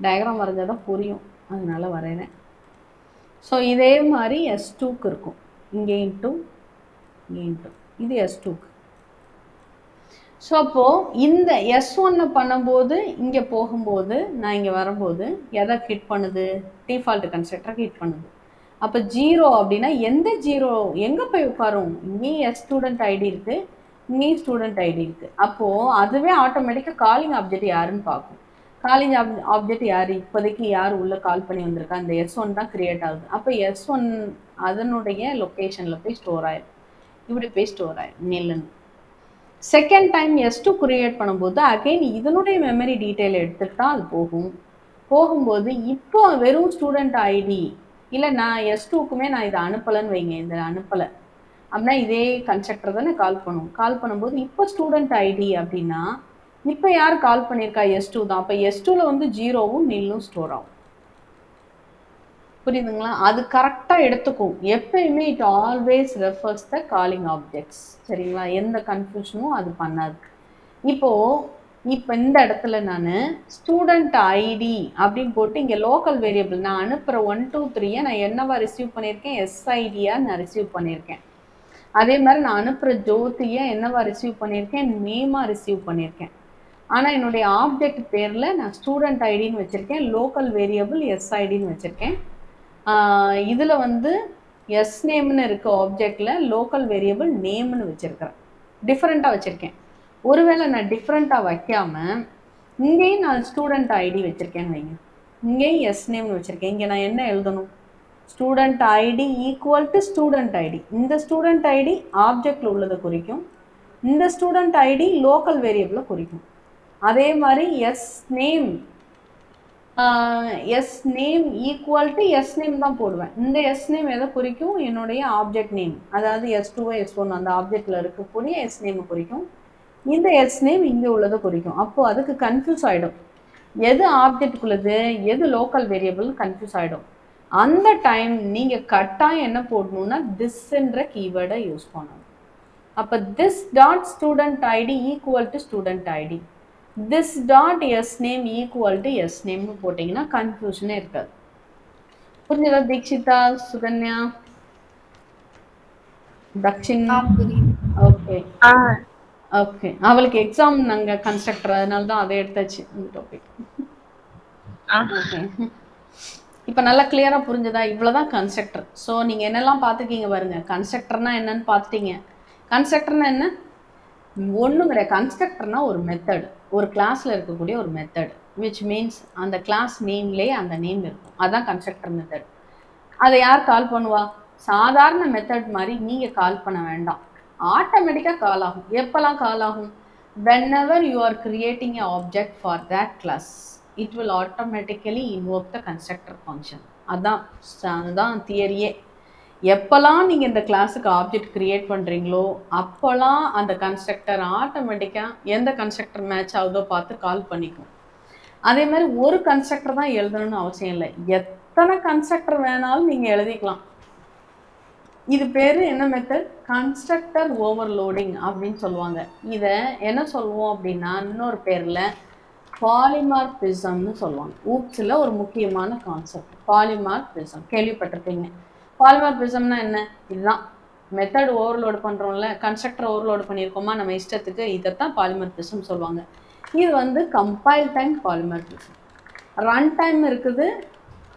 டயக்ராம் வரைஞ்சாதான் புரியும், அதனால வரைகிறேன். ஸோ இதே மாதிரி S2க்கு இருக்கும். இங்கே இன்ட்டு இது S2க்கு. ஸோ அப்போது இந்த S1 பண்ணும்போது இங்கே போகும்போது நான் இங்கே வரும்போது எதை ஹிட் பண்ணுது? டிஃபால்ட் கன்ஸ்ட்ரக்டரை ஹிட் பண்ணுது. அப்போ 0 அப்படின்னா எந்த 0 எங்கே போய் உட்காரும்? இங்கேயும் ஸ்டூடெண்ட் ஐடி இருக்குது, இங்கேயும் ஸ்டூடெண்ட் ஐடி இருக்குது. அப்போது அதுவே ஆட்டோமேட்டிக்காக காலிங் ஆப்ஜெக்ட் யாருன்னு பார்க்கும். காலிங் ஆப்ஜெக்ட் யார்? இப்போதைக்கு யார் உள்ளே கால் பண்ணி வந்திருக்கா? இந்த S1 தான் கிரியேட் ஆகுது. அப்போ S1 அதனுடைய லொக்கேஷனில் போய் ஸ்டோர் ஆயிடும். இப்படி போய் ஸ்டோர் ஆயிடும் நில்லுன்னு. செகண்ட் டைம் S2 கிரியேட் பண்ணும்போது அகைன் இதனுடைய மெமரி டீட்டெயில் எடுத்துகிட்டு தான் அது போகும்போது இப்போ வெறும் ஸ்டூடெண்ட் ஐடி இல்லை, நான் S2க்குமே நான் இதை அனுப்பலைன்னு வைங்க, இதை அனுப்பலை அப்படின்னா இதே கன்ஸ்ட்ரக்டர் தானே கால் பண்ணும்போது இப்போ ஸ்டூடெண்ட் ஐடி அப்படின்னா இப்போ யார் கால் பண்ணியிருக்கா? S2 தான். அப்போ S2ல வந்து 0வும் நில்லும் ஸ்டோர் ஆகும். புரியுதுங்களா? அது கரெக்டாக எடுத்துக்கும். எப்பயுமே it always refers the calling objects. சரிங்களா? எந்த கன்ஃபியூஷனும் அது பண்ணாது. இப்போ இந்த இடத்துல நான் ஸ்டூடெண்ட் ஐடி அப்படின்னு போட்டு இங்கே லோக்கல் வேரியபிள் நான் அனுப்புகிற 1 2 3 நான் என்னவா ரிசீவ் பண்ணியிருக்கேன்? SIDயாக நான் ரிசீவ் பண்ணியிருக்கேன். அதே மாதிரி நான் அனுப்புகிற ஜோதியை என்னவா ரிசீவ் பண்ணியிருக்கேன்? நேமாக ரிசீவ் பண்ணியிருக்கேன். ஆனால் என்னுடைய ஆப்ஜெக்ட் பேரில் நான் ஸ்டூடெண்ட் ஐடின்னு வச்சுருக்கேன், லோக்கல் வேரியபிள் SIDன்னு வச்சுருக்கேன். இதில் வந்து S-நேம்னு இருக்க ஆப்ஜெக்டில் லோக்கல் வேரியபிள் நேம்னு வச்சுருக்கிறேன். டிஃப்ரெண்ட்டாக வச்சுருக்கேன். ஒருவேளை நான் டிஃப்ரெண்ட்டாக வைக்காமல் இங்கேயும் நான் ஸ்டூடெண்ட் ஐடி வச்சுருக்கேன்னு வைங்க, இங்கேயும் S-நேம்னு வச்சுருக்கேன். இங்கே நான் என்ன எழுதணும்? Student ID equal to student ID. இந்த ஸ்டூடெண்ட் ஐடி ஆப்ஜெக்டில் உள்ளதை குறிக்கும், இந்த ஸ்டூடெண்ட் ஐடி லோக்கல் வேரியபிளை குறிக்கும். அதே மாதிரி S-நேம் ஈக்குவல் டு S-நேம் தான் போடுவேன். இந்த S-நேம் எதை குறிக்கும்? என்னுடைய ஆப்ஜெக்ட் நேம், அதாவது S2 S1 அந்த ஆப்ஜெக்டில் இருக்கக்கூடிய S-நேமை குறிக்கும். இந்த S-நேம் இங்கே உள்ளதை குறிக்கும். அப்போது அதுக்கு கன்ஃபியூஸ் ஆகிடும், எது ஆப்ஜெக்டுக்குள்ளது எது லோக்கல் வேரியபிள் கன்ஃபியூஸ் ஆகிடும். அந்த டைம் நீங்கள் கட்டாயம் என்ன போடணும்னா திஸ்ன்ற கீவேர்டை யூஸ் பண்ணணும். அப்போ this dot student ID equal to student ID, this dot S-name equal to S-name போட்டிங்கன்னா கன்ஃபியூஷனே இருக்காது. புரிஞ்சதா தீக்ஷிதா, சுகன்யா, தக்ஷின்? Okay okay. அவளுக்கு எக்ஸாம் நாங்கள் கன்ஸ்ட்ரக்டர், அதனால தான் அதை எடுத்தாச்சு இந்த டாபிக். ஓகே, இப்போ நல்லா கிளியராக புரிஞ்சதா? இவ்வளோதான் கன்ஸ்ட்ரக்டர். ஸோ நீங்கள் என்னெல்லாம் பார்த்துக்கிங்க பாருங்க. கன்ஸ்ட்ரக்டர்னா என்னன்னு பார்த்துட்டீங்க. கன்ஸ்ட்ரக்டர்னா என்ன? ஒன்றும் கிடையாது. கன்ஸ்ட்ரக்டர்னா ஒரு மெத்தட், ஒரு கிளாஸில் இருக்கக்கூடிய ஒரு மெத்தட், விச் மீன்ஸ் அந்த கிளாஸ் நேம்லேயே அந்த நேம் இருக்கும். அதுதான் கன்ஸ்ட்ரக்டர் மெத்தட். அதை யார் கால் பண்ணுவா? சாதாரண மெத்தட் மாதிரி நீங்கள் கால் பண்ண வேண்டாம், ஆட்டோமேட்டிக்காக கால் ஆகும். எப்போல்லாம் கால் ஆகும்? whenever you are creating an object for that class, it will automatically invoke the constructor function. அதுதான் தியரியே. எப்போல்லாம் நீங்கள் இந்த கிளாஸுக்கு ஆப்ஜெக்ட் க்ரியேட் பண்ணுறீங்களோ அப்போல்லாம் அந்த கன்ஸ்ட்ரக்டர் ஆட்டோமேட்டிக்காக எந்த கன்ஸ்ட்ரக்டர் மேட்ச் ஆகுதோ பார்த்து கால் பண்ணிக்கும். அதே மாதிரி ஒரு கன்ஸ்ட்ரக்டர் தான் எழுதணும்னு அவசியம் இல்லை, எத்தனை கன்ஸ்ட்ரக்டர் வேணாலும் நீங்கள் எழுதிக்கலாம். இது பேர் என்ன மெத்தட்? கன்ஸ்ட்ரக்டர் ஓவர்லோடிங் அப்படின்னு சொல்லுவாங்க. இதை என்ன சொல்லுவோம் அப்படின்னா இன்னொரு பேரில் பாலிமார்பிசம்னு சொல்லுவாங்க. ஊப்ஸில் ஒரு முக்கியமான கான்செப்ட் பாலிமார்பிசம், கேள்விப்பட்டிருப்பீங்க. பாலிமார்பிசம்னா என்ன? இதுதான் மெத்தட் ஓவர்லோடு பண்ணுறோம்ல, கன்ஸ்ட்ரக்டர் ஓவர்லோடு பண்ணியிருக்கோமா நம்ம இஷ்டத்துக்கு, இதைத்தான் பாலிமார்பிசம் சொல்லுவாங்க. இது வந்து compile time polymorphism, run time இருக்குது,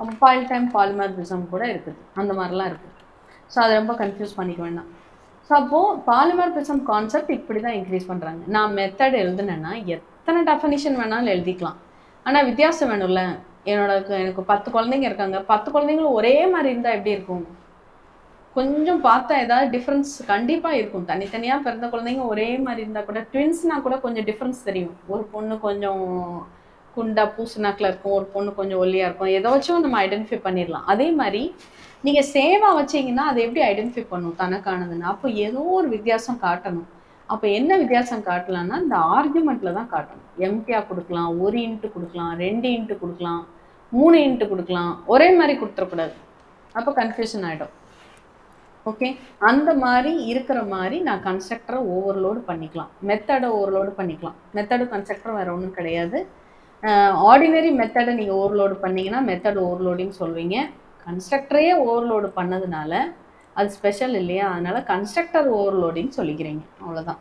கம்பைல் டைம் பாலிமார்பிசம் கூட இருக்குது, அந்த மாதிரிலாம் இருக்குது. ஸோ அதை ரொம்ப கன்ஃபியூஸ் பண்ணிக்க வேண்டாம். ஸோ அப்போது பாலிமார்பிசம் கான்செப்ட் இப்படி தான் இன்க்ரீஸ் பண்ணுறாங்க. நான் மெத்தட் எழுதுனேன்னா எத்தனை டெஃபனிஷன் வேணாலும் எழுதிக்கலாம். ஆனால் வித்தியாசம் வேணும்ல. எனக்கு 10 குழந்தைங்க இருக்காங்க. 10 குழந்தைங்களும் ஒரே மாதிரி இருந்தால் எப்படி இருக்கும்? கொஞ்சம் பார்த்தா ஏதாவது டிஃப்ரென்ஸ் கண்டிப்பாக இருக்கும். தனித்தனியாக பிறந்த குழந்தைங்க ஒரே மாதிரி இருந்தால் கூட, ட்வின்ஸ்னால் கூட கொஞ்சம் டிஃப்ரென்ஸ் தெரியும். ஒரு பொண்ணு கொஞ்சம் குண்டா பூசுனாக்கில் இருக்கும், ஒரு பொண்ணு கொஞ்சம் ஒல்லியாக இருக்கும். ஏதாச்சும் நம்ம ஐடென்டிஃபை பண்ணிடலாம். அதே மாதிரி நீங்கள் சேவாக வச்சிங்கன்னா அதை எப்படி ஐடென்டிஃபை பண்ணும் தனக்கானதுன்னு? அப்போ ஏதோ ஒரு வித்தியாசம் காட்டணும். அப்போ என்ன வித்தியாசம் காட்டலாம்னா இந்த ஆர்குமெண்ட்டில் தான் காட்டணும். எம்டியாக கொடுக்கலாம், 1 இன்ட்டு கொடுக்கலாம், 2 இன்ட்டு கொடுக்கலாம், 3 இன்ட்டு கொடுக்கலாம். ஒரே மாதிரி கொடுத்துடக்கூடாது. அப்போ கன்ஃபியூஷன் ஆகிடும். ஓகே, அந்த மாதிரி இருக்கிற மாதிரி நான் கன்ஸ்ட்ரக்டரை ஓவர்லோடு பண்ணிக்கலாம், மெத்தடை ஓவர்லோடு பண்ணிக்கலாம். மெத்தடு கன்ஸ்ட்ரக்டர் வேறு ஒன்றும் கிடையாது. ஆர்டினரி மெத்தடை நீங்கள் ஓவர்லோடு பண்ணிங்கன்னா மெத்தட் ஓவர்லோடிங் சொல்வீங்க. கன்ஸ்ட்ரக்டரையே ஓவர்லோடு பண்ணதுனால அது ஸ்பெஷல் இல்லையா? அதனால் கன்ஸ்ட்ரக்டர் ஓவர்லோடிங் சொல்லிக்கிறீங்க, அவ்வளோதான்.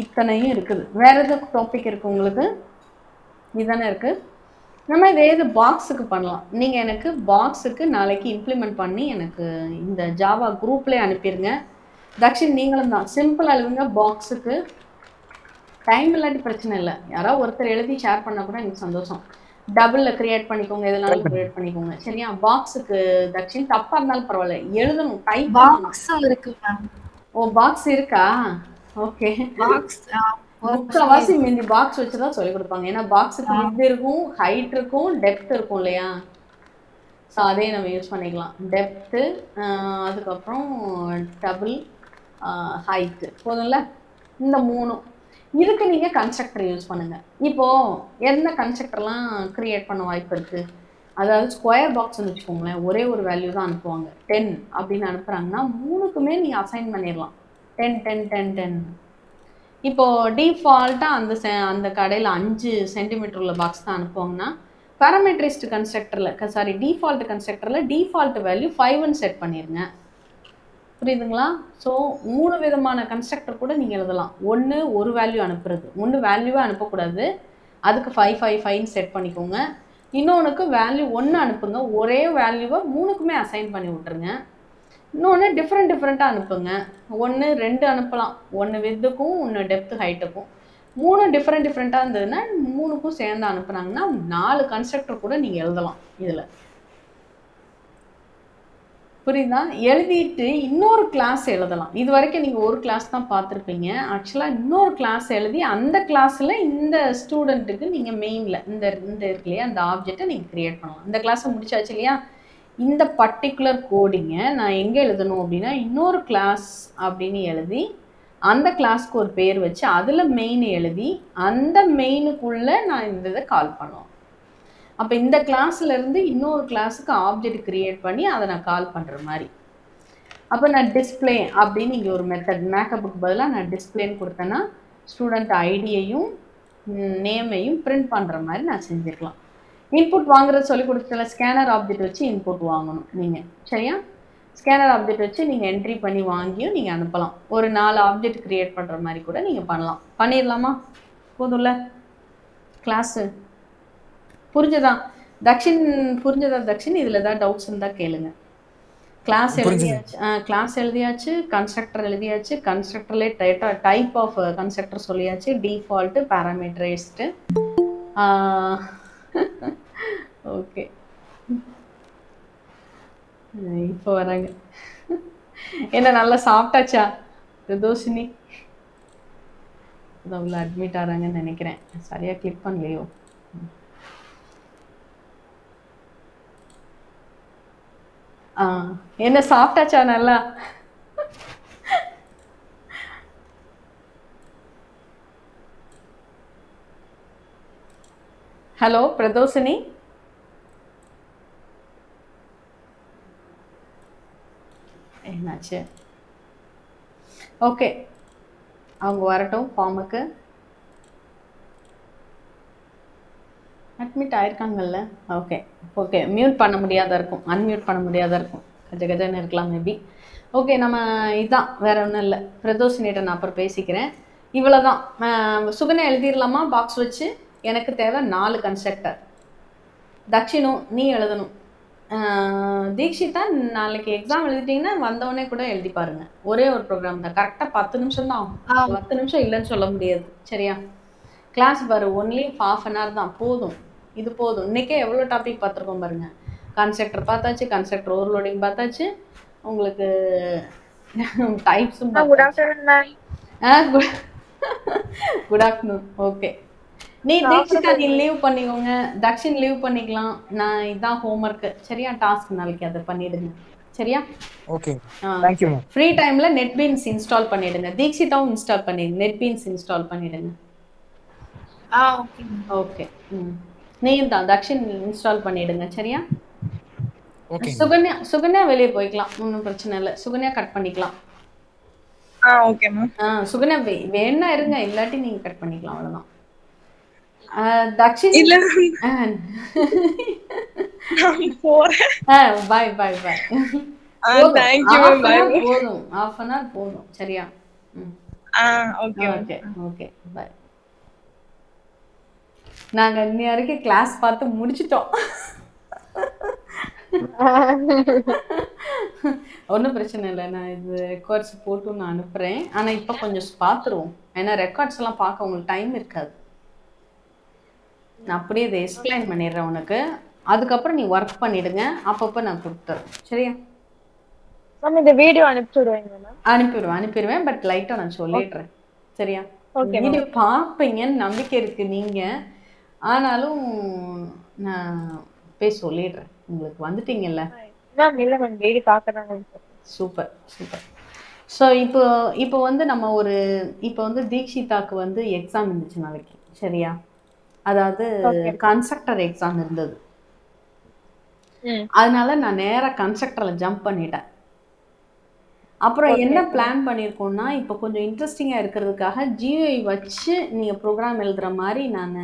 இத்தனையும் இருக்குது. வேறு எதுவும் டாபிக் இருக்குது உங்களுக்கு? இதுதானே இருக்குது. நம்ம இதே இது பாக்ஸுக்கு பண்ணலாம். நீங்கள் எனக்கு பாக்ஸுக்கு நாளைக்கு இம்ப்ளிமெண்ட் பண்ணி எனக்கு இந்த ஜாவா குரூப்லேயே அனுப்பிடுங்க. தக்ஷின் நீங்களும் தான் சிம்பிளாக எழுதுங்க. பாக்ஸுக்கு டைம் இல்லாட்டி பிரச்சனை இல்லை. யாராவது ஒருத்தர் எழுதி ஷேர் பண்ணால் கூட எனக்கு சந்தோஷம். டபுளில் க்ரியேட் பண்ணிக்கோங்க, எதுனாலும் க்ரியேட் பண்ணிக்கோங்க. சரியா? பாக்ஸுக்கு தக்ஷின் தப்பாக இருந்தாலும் பரவாயில்ல, எழுதணும், டைப் பாக்ஸும் இருக்கு மேம். ஓ, பாக்ஸ் இருக்கா? ஓகே. பாக்ஸ் முக்கால்வாசி மீதி பாக்ஸ் வச்சு தான் சொல்லிக் கொடுப்பாங்க. ஏன்னா பாக்ஸுக்கு வித் இருக்கும், ஹைட் இருக்கும், டெப்த் இருக்கும் இல்லையா? ஸோ அதே நம்ம யூஸ் பண்ணிக்கலாம். டெப்த்து, அதுக்கப்புறம் டபுள், ஹைட்டு போதும்ல. இந்த 3 இதுக்கு நீங்கள் கன்ஸ்ட்ரக்டர் யூஸ் பண்ணுங்கள். இப்போது என்ன கன்ஸ்ட்ரக்டர்லாம் க்ரியேட் பண்ண வாய்ப்பு இருக்குது? அதாவது ஸ்கொயர் பாக்ஸ்ன்னு வச்சுக்கோங்களேன். ஒரே ஒரு வேல்யூ தான் அனுப்புவாங்க. 10 அப்படின்னு அனுப்புகிறாங்கன்னா 3க்குமே நீங்கள் அசைன் பண்ணிடலாம். 10 10 10 10. இப்போது டிஃபால்ட்டாக அந்த கடையில் 5 சென்டிமீட்டர் உள்ள பாக்ஸ் தான் அனுப்புவாங்கன்னா பேராமெட்ரிஸ்ட் கன்ஸ்ட்ரக்டரில் டிஃபால்ட் கன்ஸ்ட்ரக்டரில் டிஃபால்ட் வேல்யூ 5ன்னு செட் பண்ணிடுங்க. புரியுதுங்களா? ஸோ 3 விதமான கன்ஸ்ட்ரக்டர் கூட நீங்கள் எழுதலாம். ஒன்று ஒரு வேல்யூ அனுப்புறது, ஒன்று வேல்யூவே அனுப்பக்கூடாது, அதுக்கு 5 5 5ன்னு செட் பண்ணிக்கோங்க. இன்னொன்றுக்கு வேல்யூ 1 அனுப்புங்க, ஒரே வேல்யூவை 3க்குமே அசைன் பண்ணி விட்ருங்க. இன்னொன்று டிஃப்ரெண்ட்டாக அனுப்புங்க. 1 2 அனுப்பலாம், ஒன்று வித்துக்கும் ஒன்று டெப்த்து ஹைட்டுக்கும். 3 டிஃப்ரெண்ட்டாக இருந்ததுன்னா 3க்கும் சேர்ந்து அனுப்புனாங்கன்னா 4 கன்ஸ்ட்ரக்டர் கூட நீங்கள் எழுதலாம் இதில். புரியுதா? எழுதிட்டு இன்னொரு கிளாஸ் எழுதலாம். இது வரைக்கும் நீங்கள் ஒரு கிளாஸ் தான் பார்த்துருப்பீங்க. ஆக்சுவலாக இன்னொரு கிளாஸ் எழுதி அந்த கிளாஸில் இந்த ஸ்டூடெண்ட்டுக்கு நீங்கள் மெயினில் இந்த இருக்கு இல்லையா, அந்த ஆப்ஜெக்டை நீங்கள் க்ரியேட் பண்ணலாம். இந்த கிளாஸை முடிச்சாச்சு இல்லையா? இந்த பர்டிகுலர் கோடிங்கை நான் எங்கே எழுதணும் அப்படின்னா இன்னொரு கிளாஸ் அப்படின்னு எழுதி அந்த கிளாஸ்க்கு ஒரு பேர் வச்சு அதில் மெயின் எழுதி அந்த மெயினுக்குள்ளே நான் இந்த இதை கால் பண்ணுவோம். அப்போ இந்த கிளாஸ்லேருந்து இன்னொரு கிளாஸுக்கு ஆப்ஜெக்ட் க்ரியேட் பண்ணி அதை நான் கால் பண்ணுற மாதிரி. அப்போ நான் டிஸ்பிளே அப்படின்னு இங்கே ஒரு மெத்தட், மேக்கப்புக்கு பதிலாக நான் டிஸ்பிளேன்னு கொடுத்தேன்னா ஸ்டூடெண்ட் ஐடியையும் நேமையும் பிரிண்ட் பண்ணுற மாதிரி நான் செஞ்சுருக்கலாம். இன்புட் வாங்குறது சொல்லி கொடுத்தல, ஸ்கேனர் ஆப்ஜெக்ட் வச்சு இன்புட் வாங்கணும் நீங்கள். சரியா? ஸ்கேனர் ஆப்ஜெக்ட் வச்சு நீங்கள் என்ட்ரி பண்ணி வாங்கியும் நீங்கள் அனுப்பலாம். ஒரு 4 ஆப்ஜெக்ட் க்ரியேட் பண்ணுற மாதிரி கூட நீங்கள் பண்ணலாம். பண்ணிடலாமா? போதும்ல கிளாஸு? புரிஞ்சதா தக்ஷின்? புரிஞ்சதா தக்ஷின்? இதில் ஏதாவது டவுட்ஸ் இருந்தால் கேளுங்க. கிளாஸ் எழுதியாச்சு, கன்ஸ்ட்ரக்டர் எழுதியாச்சு, கன்ஸ்ட்ரக்டர்லேயே டைப் ஆஃப் கன்ஸ்ட்ரக்டர் சொல்லியாச்சு, டிஃபால்ட்டு, பேராமீட்டரைஸ்டு. ஓகே, இப்போ வராங்க. என்ன நல்லா சாப்பிட்டாச்சா பிரதோஷினி? அதான் உள்ள அட்மிட் ஆகிறாங்கன்னு நினைக்கிறேன். சரியாக கிளிக் பண்ணலையோ? என்ன சாப்பிட்டாச்சா நல்லா? ஹலோ பிரதோஷினி, என்னாச்சு? ஓகே, அவங்க வரட்டும். ஃபார்முக்கு அட்மிட் ஆயிருக்காங்கல்ல? Okay okay. மியூட் பண்ண முடியாத இருக்கும், அன்மியூட் பண்ண முடியாத இருக்கும், கஜன்னு இருக்கலாம் மேபி. ஓகே, நம்ம இதுதான், வேற ஒன்றும் இல்லை. பிரதோஷினிட்ட நான் அப்புறம் பேசிக்கிறேன். இவ்வளோதான். சுகனை எழுதிடலாமா பாக்ஸ் வச்சு? எனக்கு தேவை 4 கன்ஸ்ட்ரக்டர். தக்ஷினும் நீ எழுதணும். தீக்ஷிதா நாளைக்கு எக்ஸாம் எழுதிட்டீங்கன்னா வந்தவொடனே கூட எழுதி பாருங்க. ஒரே ஒரு ப்ரோக்ராம் தான். கரெக்டாக 10 நிமிஷம் தான் ஆகும். 10 நிமிஷம் இல்லைன்னு சொல்ல முடியாது. சரியா? கிளாஸ் பாரு ஒன்லி ½ an hour தான் போதும். இது போதும். இன்னைக்கே எவ்வளோ டாபிக் பார்த்துருக்கோம் பாருங்க. கன்ஸ்ட்ரக்டர் பார்த்தாச்சு, கன்ஸ்ட்ரக்டர் ஓவர்லோடிங் பார்த்தாச்சு, உங்களுக்கு டைப்ஸும் பார்த்தாச்சு. Good afternoon. ஓகே, நீ தீக்ஷிதா நீ லீவ் பண்ணிக்கோங்க, தக்ஷின் லீவ் பண்ணிக்கலாம். நான் இதான் ஹோம்ஒர்க்கு. சரியா? டாஸ்க் நாளைக்கு அதை பண்ணிடுங்க. சரியா? Okay, thank you. ஃப்ரீ டைம்ல நெட்பீன்ஸ் இன்ஸ்டால் பண்ணிடுங்க. தீக்ஷிதாவும் இன்ஸ்டால் பண்ணிடுங்க. நெட்பீன்ஸ் இன்ஸ்டால் பண்ணிடுங்க. Okay okay. நீயும் தான் தக்ஷின் இன்ஸ்டால் பண்ணிடுங்க. சரியா? ஓகே. சுகன்யா வெளியே போய்க்கலாம், ஒன்றும் பிரச்சனை இல்லை. சுகன்யா கட் பண்ணிக்கலாம். Okay ma'am. சுகன்யா வேணா இருங்க, இல்லாட்டி நீங்க கட் பண்ணிக்கலாம், அவ்வளவுதான். தக்ஷின் இல்ல bye bye bye. Thank you ma'am. Bye. போதும், ½ an hour போதும். சரியா? Okay okay okay bye. நாங்க இன்னி வரைக்கும் கிளாஸ் பார்த்து முடிச்சிட்டோம். ஒன்றும் பிரச்சனை இல்லை. நான் இது ரெக்கார்ட்ஸ் போட்டு நான் அனுப்புகிறேன். ஆனால் இப்போ கொஞ்சம் பார்த்துருவோம். ஏன்னா ரெக்கார்ட்ஸ் எல்லாம் பார்க்க உங்களுக்கு டைம் இருக்காது. நான் அப்படியே இதை எக்ஸ்பிளைன் பண்ணிடுறேன் உனக்கு. அதுக்கப்புறம் நீ ஒர்க் பண்ணிடுங்க. அப்பப்போ நான் கொடுத்துறேன். சரியா? மேம் இந்த வீடியோ அனுப்பிடுவீங்க மேம்? அனுப்பிடுவேன். பட் லைட்டாக நான் சொல்லிடுறேன். சரியா? ஓகே. வீடியோ பார்ப்பீங்கன்னு நம்பிக்கை இருக்குது நீங்கள். ஆனாலும் நான் போய் சொல்லிடுறேன். உங்களுக்கு வந்துட்டீங்கல்ல? மேம் இல்ல மேம் வீடியோ பார்க்கறாங்க. Super super. ஸோ இப்போ வந்து நம்ம இப்போ வந்து தீக்ஷிதாக்கு வந்து எக்ஸாம் இருந்துச்சு நாளைக்கு. சரியா? அதாவது கன்ஸ்ட்ரக்டர் எக்ஸாம் இருந்தது. அதனால நான் நேராக கன்ஸ்ட்ரக்டரில் ஜம்ப் பண்ணிட்டேன். அப்புறம் என்ன பிளான் பண்ணியிருக்கோம்னா, இப்போ கொஞ்சம் இன்ட்ரெஸ்டிங்காக இருக்கிறதுக்காக ஜியூஐ வச்சு நீங்கள் ப்ரோக்ராம் எழுதுகிற மாதிரி நான்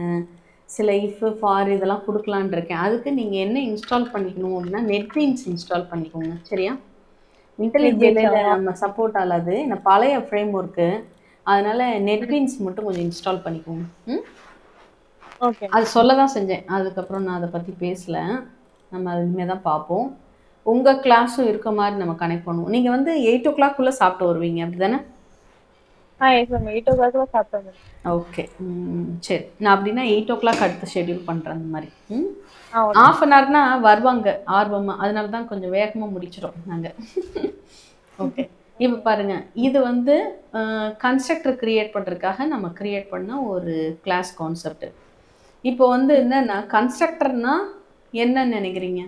சில இஃப் ஃபார் இதெல்லாம் கொடுக்கலான் இருக்கேன். அதுக்கு நீங்கள் என்ன இன்ஸ்டால் பண்ணிக்கணும் அப்படின்னா நெட்பீன்ஸ் இன்ஸ்டால் பண்ணிக்கோங்க. சரியா? இன்டெலிஜென்ட்ல நம்ம சப்போர்ட் ஆகாது, என்ன பழைய ஃப்ரேம் ஒர்க்கு. அதனால நெட்பீன்ஸ் மட்டும் கொஞ்சம் இன்ஸ்டால் பண்ணிக்கோங்க. ஓகே. அது சொல்ல தான் செஞ்சேன். அதுக்கப்புறம் நான் அதை பற்றி பேசல. நம்ம அது இனிமேல் தான் பார்ப்போம். உங்கள் கிளாஸும் இருக்க மாதிரி நம்ம கனெக்ட் பண்ணுவோம். நீங்கள் வந்து 8 o'clock சாப்பிட்டு வருவீங்க, அப்படி தானே? எஸ் மேம் 8 o'clock சாப்பிடுவேன். ஓகே, சரி. நான் அப்படின்னா 8 o'clock அடுத்து ஷெட்யூல் பண்ணுறேன். அந்த மாதிரி ½ an hourனா வருவாங்க ஆர்வமாக. அதனால தான் கொஞ்சம் வேகமாக முடிச்சிடும் நாங்கள். ஓகே, இப்போ பாருங்க, இது வந்து கன்ஸ்ட்ரக்டர் கிரியேட் பண்ணுறதுக்காக நம்ம கிரியேட் பண்ண ஒரு கிளாஸ் கான்செப்ட். இப்போ வந்து என்னன்னா, கன்ஸ்ட்ரக்டர்னா என்னன்னு நினைக்கிறீங்க?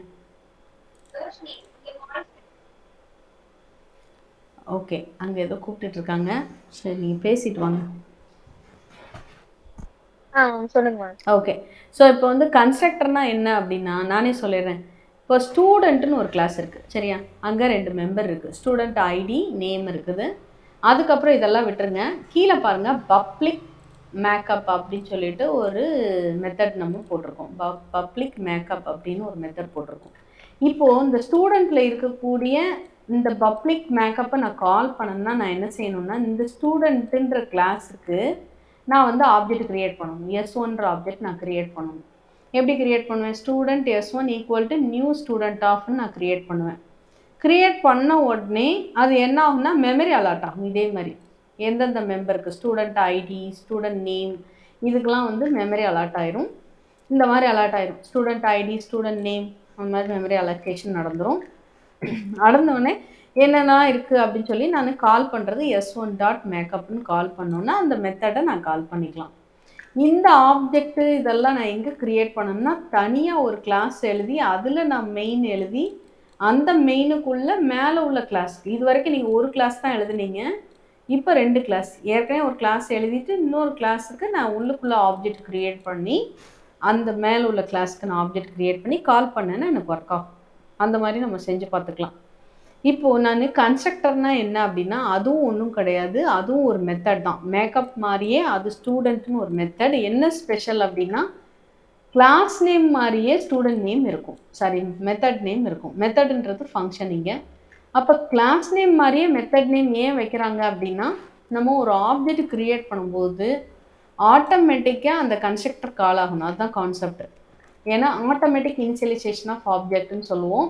ஓகே, அங்கே ஏதோ கூப்பிட்டுட்டு இருக்காங்க. சரி, நீங்கள் பேசிட்டு வாங்க. சொல்லுங்க மேம். ஓகே, ஸோ இப்போ வந்து கன்ஸ்ட்ரக்டர்னா என்ன அப்படின்னா நானே சொல்லிடுறேன். இப்போ ஸ்டூடெண்ட்டுன்னு ஒரு கிளாஸ் இருக்குது. சரியா? அங்கே 2 மெம்பர் இருக்குது. ஸ்டூடெண்ட் ஐடி நேம் இருக்குது. அதுக்கப்புறம் இதெல்லாம் விட்டுருங்க. கீழே பாருங்கள், பப்ளிக் மேக்கப் அப்படின்னு சொல்லிட்டு ஒரு மெத்தட் நம்ம போட்டிருக்கோம். பப்ளிக் மேக்கப் அப்படின்னு ஒரு மெத்தட் போட்டிருக்கோம். இப்போது இந்த ஸ்டூடெண்ட்டில் இருக்கக்கூடிய இந்த பப்ளிக் மேக்கப்பை நான் கால் பண்ணணும்னா நான் என்ன செய்யணும்னா, இந்த ஸ்டூடெண்ட்டுன்ற கிளாஸுக்கு நான் வந்து ஆப்ஜெக்ட் க்ரியேட் பண்ணணும். S1ன்ற ஆப்ஜெக்ட் நான் க்ரியேட் பண்ணணும். எப்படி க்ரியேட் பண்ணுவேன்? Student S1 equal to new student ஆஃப்னு நான் க்ரியேட் பண்ணுவேன். க்ரியேட் பண்ண உடனே அது என்ன ஆகும்னா மெமரி அலாட் ஆகும். இதே மாதிரி எந்தெந்த மெம்பருக்கு ஸ்டூடெண்ட் ஐடி, ஸ்டூடெண்ட் நேம், இதுக்கெல்லாம் வந்து மெமரி அலாட் ஆயிரும். இந்த மாதிரி அலாட் ஆயிரும். ஸ்டூடெண்ட் ஐடி, ஸ்டூடெண்ட் நேம், அந்த மாதிரி மெமரி அலோகேஷன் நடந்துடும். நடந்தோடனே என்னென்னா இருக்குது அப்படின்னு சொல்லி நான் கால் பண்ணுறது S1.makupன்னு கால் பண்ணோன்னா அந்த மெத்தடை நான் கால் பண்ணிக்கலாம். இந்த ஆப்ஜெக்ட்டு இதெல்லாம் நான் எங்கே க்ரியேட் பண்ணணும்னா, தனியாக ஒரு கிளாஸ் எழுதி அதில் நான் மெயின் எழுதி அந்த மெயினுக்குள்ளே மேலே உள்ள கிளாஸ்க்கு, இது வரைக்கும் நீங்கள் ஒரு கிளாஸ் தான் எழுதுனீங்க, இப்போ 2 கிளாஸ். ஏற்கனவே ஒரு கிளாஸ் எழுதிட்டு இன்னொரு கிளாஸுக்கு நான் உள்ளுக்குள்ளே ஆப்ஜெக்ட் க்ரியேட் பண்ணி அந்த மேலே உள்ள கிளாஸ்க்கு நான் ஆப்ஜெக்ட் க்ரியேட் பண்ணி கால் பண்ணேன்னா எனக்கு ஒர்க் ஆகும். அந்த மாதிரி நம்ம செஞ்சு பார்த்துக்கலாம். இப்போது நான் கன்ஸ்ட்ரக்டர்னால் என்ன அப்படின்னா, அதுவும் ஒன்றும் கிடையாது, அதுவும் ஒரு மெத்தட் தான். மேக்கப் மாதிரியே அது ஸ்டூடெண்ட்னு ஒரு மெத்தட். என்ன ஸ்பெஷல் அப்படின்னா, கிளாஸ் நேம் மாதிரியே ஸ்டூடெண்ட் நேம் இருக்கும், சாரி மெத்தட் நேம் இருக்கும். மெத்தட்ன்றது ஃபங்க்ஷனிங்க. அப்போ கிளாஸ் நேம் மாதிரியே மெத்தட் நேம் ஏன் வைக்கிறாங்க அப்படின்னா, நம்ம ஒரு ஆப்ஜெக்ட் க்ரியேட் பண்ணும்போது ஆட்டோமேட்டிக்காக அந்த கன்ஸ்ட்ரக்டர் கால் ஆகணும். அதுதான் கான்செப்ட். ஏன்னா ஆட்டோமேட்டிக் இனிஷியலைசேஷன் ஆஃப் ஆப்ஜெக்ட்னு சொல்லுவோம்.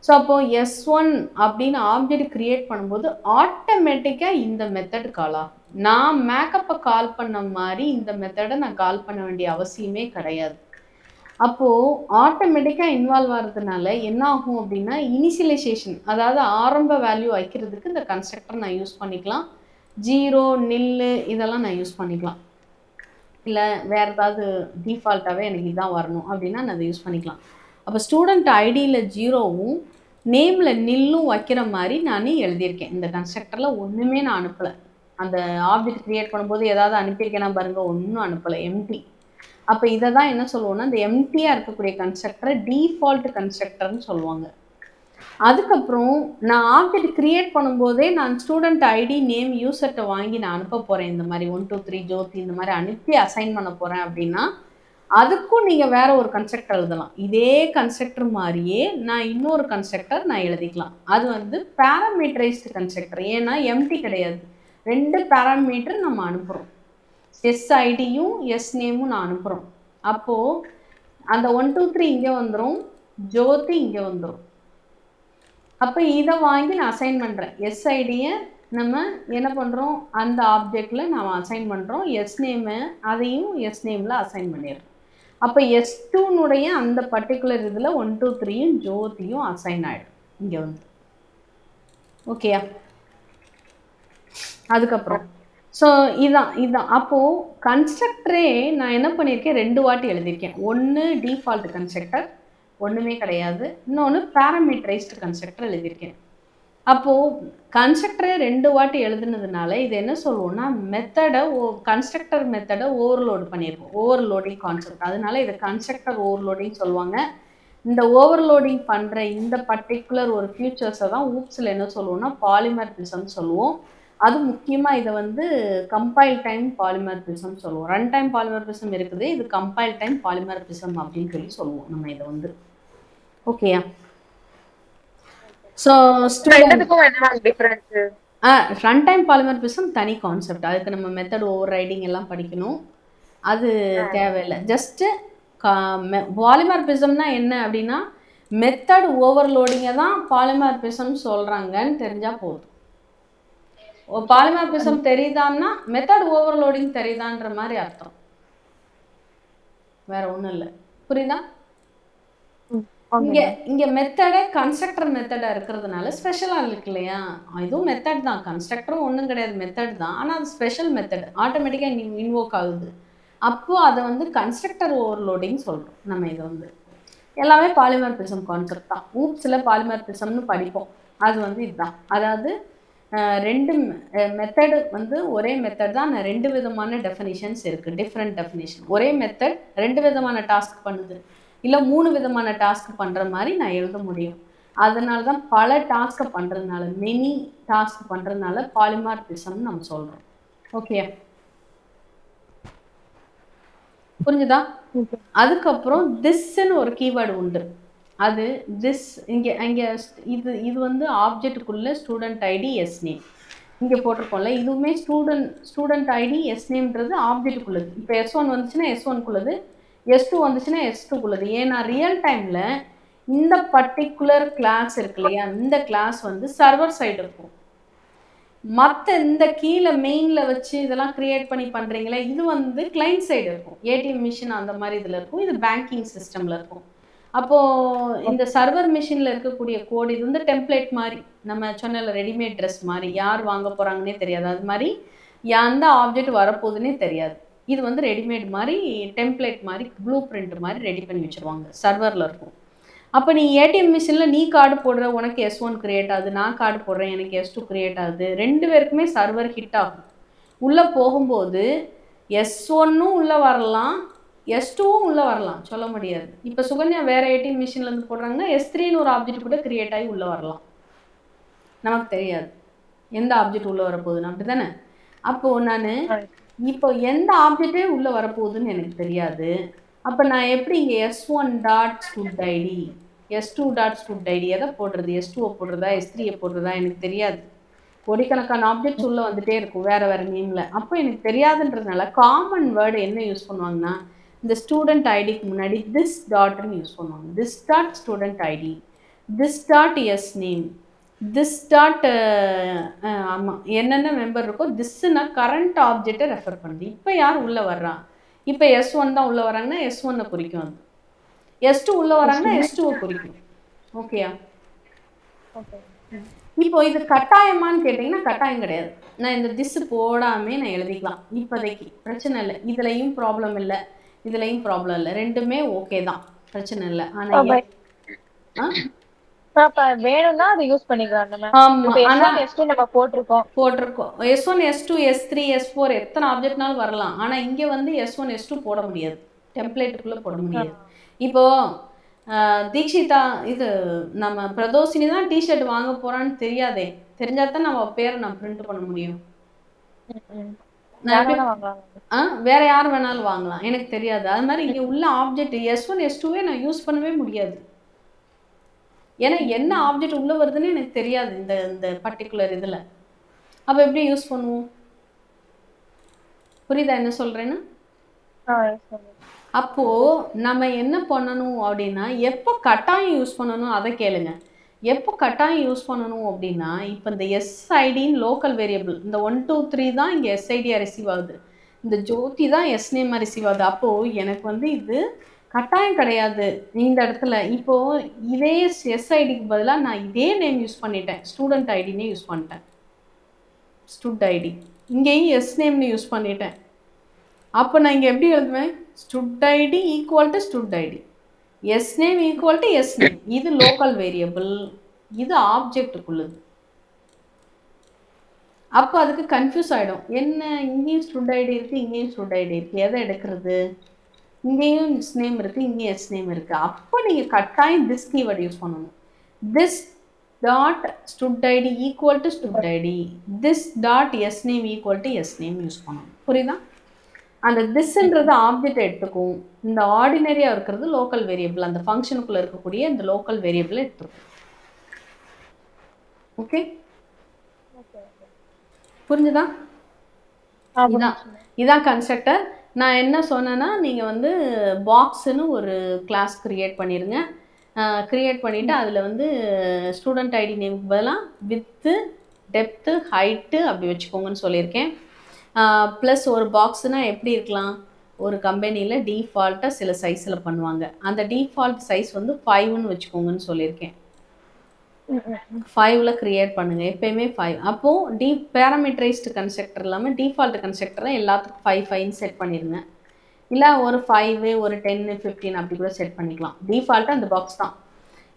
ஸோ அப்போ S1 அப்படின்னு ஆப்ஜெக்ட் கிரியேட் பண்ணும்போது ஆட்டோமேட்டிக்காக இந்த மெத்தட் கால் ஆகும். நான் மேக்கப்பை கால் பண்ண மாதிரி இந்த மெத்தடை நான் கால் பண்ண வேண்டிய அவசியமே கிடையாது. அப்போது ஆட்டோமேட்டிக்காக இன்வால்வ் ஆகிறதுனால என்ன ஆகும் அப்படின்னா இனிஷியலைசேஷன், அதாவது ஆரம்ப வேல்யூ வைக்கிறதுக்கு இந்த கன்ஸ்ட்ரக்டர் நான் யூஸ் பண்ணிக்கலாம். 0 நில்லு இதெல்லாம் நான் யூஸ் பண்ணிக்கலாம். இல்லை வேறு ஏதாவது டிஃபால்ட்டாகவே எனக்கு இதான் வரணும் அப்படின்னா நான் அதை யூஸ் பண்ணிக்கலாம். அப்போ ஸ்டூடெண்ட் ஐடியில் 0வும் நேமில் நில்லும் வைக்கிற மாதிரி நான் எழுதியிருக்கேன். இந்த கன்ஸ்ட்ரக்டரில் ஒன்றுமே நான் அனுப்பலை. அந்த ஆப்ஜெக்ட் க்ரியேட் பண்ணும்போது ஏதாவது அனுப்பியிருக்கேன்னா பாருங்கள், ஒன்றும் அனுப்பலை, எம்டி. அப்போ இதை தான் என்ன சொல்லுவோம்னா இந்த எம்டியாக இருக்கக்கூடிய கன்ஸ்ட்ரக்டரை டிஃபால்ட் கன்ஸ்ட்ரக்டர்னு சொல்லுவாங்க. அதுக்கப்புறம் நான் ஆப்ஜெக்ட் கிரியேட் பண்ணும்போதே நான் ஸ்டூடெண்ட் ஐடி நேம் யூசர்கிட்ட வாங்கி நான் அனுப்ப போகிறேன். இந்த மாதிரி 1 2 3 ஜோதி இந்த மாதிரி அனுப்பி அசைன் பண்ண போகிறேன் அப்படின்னா அதுக்கும் நீங்கள் வேற ஒரு கன்ஸ்ட்ரக்டர் எழுதலாம். இதே கன்ஸ்ட்ரக்டர் மாதிரியே நான் இன்னொரு கன்ஸ்ட்ரக்டர் நான் எழுதிக்கலாம். அது வந்து பேராமீட்டரைஸ்டு கன்ஸ்ட்ரக்டர். ஏன்னா எம்டி கிடையாது, 2 பேராமீட்டர் நம்ம அனுப்புகிறோம். எஸ் ஐடியும் எஸ் நேமும் நான் அனுப்புகிறோம். அப்போது அந்த 1 2 3 இங்கே வந்துடும், ஜோதி இங்கே வந்துடும். அப்போ இதை வாங்கி நான் அசைன் பண்ணுறேன். எஸ் ஐடியை நம்ம என்ன பண்ணுறோம், அந்த ஆப்ஜெக்டில் நாம் அசைன் பண்ணுறோம். எஸ் நேமு அதையும் எஸ் நேமில் அசைன் பண்ணிடுறோம். அப்போ S2னுடைய அந்த பர்டிகுலர் இதில் 1 2 3யும் ஜோதியும் அசைன் ஆகிடும் இங்கே வந்து. ஓகேயா? அதுக்கப்புறம் ஸோ இதான் அப்போது கன்ஸ்ட்ரக்டரே நான் என்ன பண்ணியிருக்கேன், 2 வாட்டி எழுதியிருக்கேன். ஒன்று டிஃபால்ட் கன்ஸ்ட்ரக்டர், ஒன்றுமே கிடையாது. இன்னொன்று பேராமீட்டரைஸ்டு கன்ஸ்ட்ரக்டர் எழுதியிருக்கேன். அப்போது கன்ஸ்ட்ரக்டரை 2 வாட்டி எழுதுனதுனால இது என்ன சொல்லுவோம்னா மெத்தடை கன்ஸ்ட்ரக்டர் மெத்தடை ஓவர்லோடு பண்ணியிருக்கோம். Overloading concept. அதனால இதை கன்ஸ்ட்ரக்டர் ஓவர்லோடிங் சொல்லுவாங்க. இந்த ஓவர்லோடிங் பண்ணுற இந்த பர்டிகுலர் ஒரு ஃபியூச்சர்ஸை தான் ஊப்ஸில் என்ன சொல்லுவோம்னா பாலிமார்பிசம் சொல்லுவோம். அது முக்கியமாக இதை வந்து கம்பைல் டைம் பாலிமார்பிசம் சொல்லுவோம். ரன் டைம் பாலிமார்பிசம் இருக்குது, இது கம்பைல் டைம் பாலிமார்பிசம் அப்படின்னு சொல்லுவோம் நம்ம இதை வந்து. ஓகேயா? ஸோ ரன் டைம் பாலிமார்பிசம் தனி கான்செப்ட். அதுக்கு நம்ம மெத்தட் ஓவர் ரைடிங் எல்லாம் படிக்கணும், அது தேவையில்லை. ஜஸ்ட்டு பாலிமார்பிசம்னா என்ன அப்படின்னா மெத்தட் ஓவர்லோடிங்கை தான் பாலிமார்பிசம் சொல்கிறாங்கன்னு தெரிஞ்சால் போதும். பாலிமார்பிசம் தெரியுதான்னா மெத்தட் ஓவர்லோடிங் தெரியுதான்ற மாதிரி அர்த்தம், வேற ஒன்றும் இல்லை. புரியுதா? இங்க மெத்தடே கன்ஸ்ட்ரக்டர் மெத்தடா இருக்கிறதுனால ஸ்பெஷலா இருக்கு இல்லையா? இதுவும் மெத்தட் தான், கன்ஸ்ட்ரக்டரும் ஒன்றும் கிடையாது, மெத்தட் தான். ஆனால் அது ஸ்பெஷல் மெத்தட், ஆட்டோமேட்டிக்கா இன்வோக் ஆகுது. அப்போ அதை வந்து கன்ஸ்ட்ரக்டர் ஓவர்லோடிங் சொல்றோம் நம்ம. இதை வந்து எல்லாமே பாலிமார்பிசம் கான்செப்ட் தான். ஊப்ஸில் பாலிமார்பிசம்னு படிப்போம். அது வந்து இதுதான். அதாவது 2 மெத்தடு வந்து ஒரே மெத்தட் தான், 2 விதமான டெஃபினிஷன்ஸ் இருக்குது, டிஃப்ரெண்ட் டெஃபினிஷன். ஒரே மெத்தட் 2 விதமான டாஸ்க் பண்ணுது, இல்லை 3 விதமான டாஸ்க் பண்ணுற மாதிரி நான் எழுத முடியும். அதனால தான் பல டாஸ்க்கை பண்ணுறதுனால, மெனி டாஸ்க் பண்ணுறதுனால பாலிமார்பிசம்னு நம்ம சொல்கிறோம். ஓகே, புரிஞ்சுதா? அதுக்கப்புறம் திஸ்ன்னு ஒரு கீவேர்டு உண்டு. அது திஸ் இங்கே இது வந்து ஆப்ஜெக்டுக்குள்ளே ஸ்டூடெண்ட் ஐடி எஸ் நேம் இங்கே போட்டிருக்கோம்ல, இதுவுமே ஸ்டூடெண்ட் ஐடி எஸ் நேம்ன்றது ஆப்ஜெக்டுக்குள்ளது. இப்போ S1 வந்துச்சுன்னா S1க்குள்ளது, S2 வந்துச்சுன்னா S2க்குள்ளது. ஏன்னா ரியல் டைமில் இந்த பர்டிகுலர் கிளாஸ் இருக்கு இல்லையா, இந்த கிளாஸ் வந்து சர்வர் சைடு இருக்கும். மற்ற இந்த கீழே மெயினில் வச்சு இதெல்லாம் கிரியேட் பண்ணி பண்ணுறீங்களே, இது வந்து கிளைண்ட் சைடு இருக்கும். ஏடிஎம் மிஷின் அந்த மாதிரி இதில் இருக்கும், இது பேங்கிங் சிஸ்டமில் இருக்கும். அப்போது இந்த சர்வர் மிஷினில் இருக்கக்கூடிய கோடு இது வந்து டெம்ப்ளேட் மாதிரி, நம்ம சொன்ன ரெடிமேட் ட்ரெஸ் மாதிரி, யார் வாங்க போகிறாங்கன்னே தெரியாது, அது மாதிரி எந்த ஆப்ஜெக்ட் வரப்போகுதுன்னே தெரியாது. இது வந்து ரெடிமேட் மாதிரி, டெம்ப்ளேட் மாதிரி, ப்ளூ பிரிண்ட் மாதிரி ரெடி பண்ணி வச்சுருவாங்க, சர்வரில் இருக்கும். அப்போ நீ ஏடிஎம் மிஷினில் நீ கார்டு போடுற, உனக்கு S1 கிரியேட் ஆகுது, நான் கார்டு போடுறேன், எனக்கு S2 கிரியேட் ஆகுது, 2 பேருக்குமே சர்வர் ஹிட் ஆகும். உள்ளே போகும்போது S1ம் உள்ளே வரலாம், S2வும் உள்ளே வரலாம், சொல்ல முடியாது. இப்போ சுகன்யா வேறு ஏடிஎம் மிஷின்லேருந்து போடுறாங்கன்னா S3ன்னு ஒரு ஆப்ஜெக்ட் கூட கிரியேட் ஆகி உள்ளே வரலாம், நமக்கு தெரியாது எந்த ஆப்ஜெக்ட் உள்ளே வரப்போகுதுன்னு, அப்படி தானே? அப்போது நான் இப்போ எந்த ஆப்ஜெக்டே உள்ளே வரப்போகுதுன்னு எனக்கு தெரியாது. அப்போ நான் எப்படி இங்கே S1.studID S2.studID எதை போடுறது, S2 போடுறதா S3 போடுறதா எனக்கு தெரியாது. கோடிக்கணக்கான ஆப்ஜெக்ட்ஸ் உள்ளே வந்துகிட்டே இருக்கும் வேறு வேறு நேமில். அப்போ எனக்கு தெரியாதுன்றதுனால காமன் வேர்டு என்ன யூஸ் பண்ணுவாங்கன்னா இந்த ஸ்டூடெண்ட் ஐடிக்கு முன்னாடி திஸ் டாட்னு யூஸ் பண்ணுவாங்க. This dot student ID, this dot S name, this dot ஆமாம் என்னென்ன மெம்பர் இருக்கோ திஸ்னா கரண்ட் ஆப்ஜெக்டை ரெஃபர் பண்ணுது. இப்போ யார் உள்ளே வர்றா? இப்போ S1 தான் உள்ளே வராங்கன்னா S1 குறிக்கும், அது S2 உள்ளே வராங்கன்னா S2 குறிக்கும். ஓகேயா? இப்போ இது கட்டாயமானு கேட்டிங்கன்னா கட்டாயம் கிடையாது. நான் இந்த திஸ் போடாமே நான் எழுதிக்கலாம், இப்போதைக்கு பிரச்சனை இல்லை. இதுலையும் ப்ராப்ளம் இல்லை, இதுலையும் ப்ராப்ளம் இல்லை, ரெண்டுமே ஓகே தான், பிரச்சனை இல்லை. ஆனால் வேணும்னா அது யூஸ் பண்ணிக்கலாம். ஆமா, ஆனா நம்ம போட்டிருக்கோம் S1 S2 S3 S4 எத்தனை ஆப்ஜெக்ட்னாலும் வரலாம். ஆனா இங்க வந்து S1 S2 போட முடியாது, டெம்ப்ளேட்டுக்குள்ள போட முடியாது. இப்போ தீக்ஷிதா இது நம்ம பிரதோஷினி தான் டிஷர்ட் வாங்க போறான்னு தெரியாதே, தெரிஞ்சாதான் நம்ம பேரை நான் பிரிண்ட் பண்ண முடியும். வேற யார் வேணாலும் வாங்கலாம், எனக்கு தெரியாது. அது மாதிரி இங்க உள்ள ஆப்ஜெக்ட் S1 S2வே நான் யூஸ் பண்ணவே முடியாது. ஏன்னா என்ன ஆப்ஜெக்ட் உள்ள வருதுன்னு எனக்கு தெரியாது இந்த பர்டிகுலர் இதுல. அப்ப எப்படி யூஸ் பண்ணுவோம்? புரியுதா என்ன சொல்றேன்னு? அப்போ நம்ம என்ன பண்ணணும் அப்படின்னா, எப்போ கட்டாயம் யூஸ் பண்ணணும் அதை கேளுங்க. எப்போ கட்டாயம் யூஸ் பண்ணணும் அப்படின்னா, இப்போ இந்த எஸ்ஐடின்னு லோக்கல் வேரியபிள், இந்த 1 2 3 தான் இங்கே எஸ்ஐடியா ரிசீவ் ஆகுது, இந்த ஜோதி தான் எஸ் நேமாக ரிசீவ் ஆகுது. அப்போது எனக்கு வந்து இது கட்டாயம் கிடையாது இந்த இடத்துல. இப்போது இதே எஸ்ஐடிக்கு பதிலாக நான் இதே நேம் யூஸ் பண்ணிட்டேன், ஸ்டூடெண்ட் ஐடினே யூஸ் பண்ணிட்டேன், ஸ்டூட் ஐடி. இங்கேயும் எஸ் நேம்னு யூஸ் பண்ணிட்டேன். அப்போ நான் இங்கே எப்படி எழுதுவேன்? Stud ID equal to stud ID, S name equal to S name. இது லோக்கல் வேரியபிள், இது ஆப்ஜெக்டுக்குள்ளது. அப்போ அதுக்கு கன்ஃபியூஸ் ஆகிடும், என்ன இங்கேயும் ஸ்டூட் ஐடி இருக்குது, இங்கேயும் ஸ்டூட் ஐடி இருக்குது, எதை எடுக்கிறது? இங்கேயும் எஸ் நேம் இருக்குது, இங்கேயும் எஸ் நேம் இருக்குது. அப்போ நீங்கள் கட்டாயம் திஸ் கீவேர்டு யூஸ் பண்ணணும். This dot stud ID equal to stud ID, this dot S name equal to S name use பண்ணணும். புரியுதா? அந்த திஸ்ன்றது ஆப்ஜெக்ட் எடுத்துக்கும், இந்த ஆர்டினரியாக இருக்கிறது லோக்கல் வேரியபிள், அந்த ஃபங்க்ஷனுக்குள்ளே இருக்கக்கூடிய இந்த லோக்கல் வேரியபிளை எடுத்துக்கும். ஓகே, புரிஞ்சுதா? இதான் கன்ஸ்ட்ரக்டர். நான் என்ன சொன்னேன்னா, நீங்கள் வந்து பாக்ஸுன்னு ஒரு கிளாஸ் க்ரியேட் பண்ணிடுங்க. க்ரியேட் பண்ணிவிட்டு அதில் வந்து ஸ்டூடெண்ட் ஐடி நேமுக்கு பதிலாக வித்து டெப்த்து ஹைட்டு அப்படி வச்சுக்கோங்கன்னு சொல்லியிருக்கேன். ப்ளஸ் ஒரு பாக்ஸுனால் எப்படி இருக்கலாம், ஒரு கம்பெனியில் டிஃபால்ட்டாக சில சைஸில் பண்ணுவாங்க, அந்த டிஃபால்ட் சைஸ் வந்து 5ன்னு வச்சுக்கோங்கன்னு சொல்லியிருக்கேன். 5ல் க்ரியேட் பண்ணுங்கள், எப்போயுமே 5. அப்போது பேராமீட்டரைஸ்டு கன்ஸ்ட்ரக்டர் இல்லாமல் டிஃபால்ட் கன்ஸ்ட்ரக்டரில் எல்லாத்துக்கும் 5 5ன்னு செட் பண்ணிடுங்க. இல்லை ஒரு 5 ஒரு 10 15 அப்படி கூட செட் பண்ணிக்கலாம். டிஃபால்ட்டாக அந்த பாக்ஸ் தான்.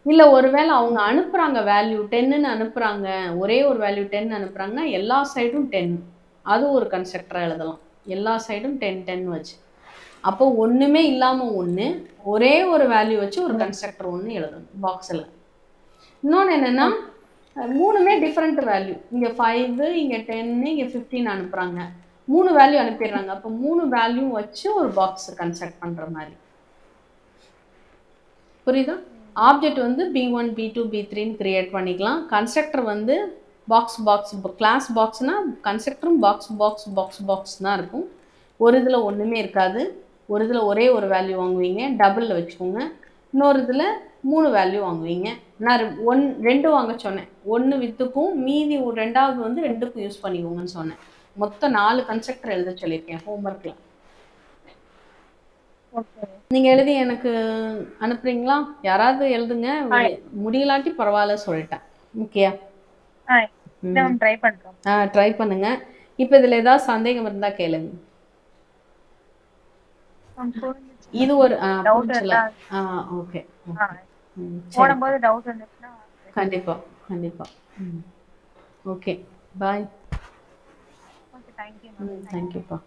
இல்லை ஒருவேளை அவங்க அனுப்புகிறாங்க வேல்யூ 10ன்னு அனுப்புகிறாங்க, ஒரே ஒரு வேல்யூ 10 அனுப்புகிறாங்கன்னா எல்லா சைடும் 10, அது ஒரு கன்ஸ்ட்ரக்டராக எழுதலாம், எல்லா சைடும் 10 10 வச்சு. அப்போ ஒன்றுமே இல்லாமல் ஒன்று, ஒரே ஒரு வேல்யூ வச்சு ஒரு கன்ஸ்ட்ரக்டர் ஒன்று எழுதணும் பாக்ஸில். இன்னொன்று என்னென்னா, 3மே டிஃப்ரெண்ட் வேல்யூ, இங்கே 5 இங்கே 10 இங்கே 15 அனுப்புகிறாங்க, 3 வேல்யூ அனுப்பிடுறாங்க. அப்போ 3 வேல்யூ வச்சு ஒரு பாக்ஸ் கன்ஸ்ட்ரக்ட் பண்ணுற மாதிரி. புரியுதா? ஆப்ஜெக்ட் வந்து B1 B2 B3ன்னு க்ரியேட் பண்ணிக்கலாம். கன்ஸ்ட்ரக்டர் வந்து பாக்ஸ் பாக்ஸ் கிளாஸ் பாக்ஸ்னால் கன்ஸ்ட்ரக்டரும் பாக்ஸ் பாக்ஸ் பாக்ஸ் பாக்ஸ் தான் இருக்கும். ஒரு இதில் ஒன்றுமே இருக்காது, ஒரு இதில் ஒரே ஒரு வேல்யூ வாங்குவீங்க, டபுளில் வச்சுக்கோங்க. இன்னொரு இதில் 3 வேல்யூ வாங்குவீங்க. நான் 2 வாங்க சொன்னேன், 1 வித்துக்கும் மீதி 2வது வந்து 2க்கும் யூஸ் பண்ணிக்கோங்கன்னு சொன்னேன். மொத்தம் 4 கன்ஸ்ட்ரக்டர் எழுத சொல்லியிருக்கேன் ஹோம்ஒர்க்கில். நீங்கள் எழுதி எனக்கு அனுப்புறீங்களா? யாராவது எழுதுங்க, முடியலாட்டி பரவாயில்ல சொல்லிட்டேன். ஓகேயா? ட்ரை பண்ணுங்க. இப்போ இதில் ஏதாவது சந்தேகம் இருந்தால் கேளுங்க. இது ஒரு ஓகே, கண்டிப்பா கண்டிப்பா. ஓகே, பாய். தேங்க்யூப்பா.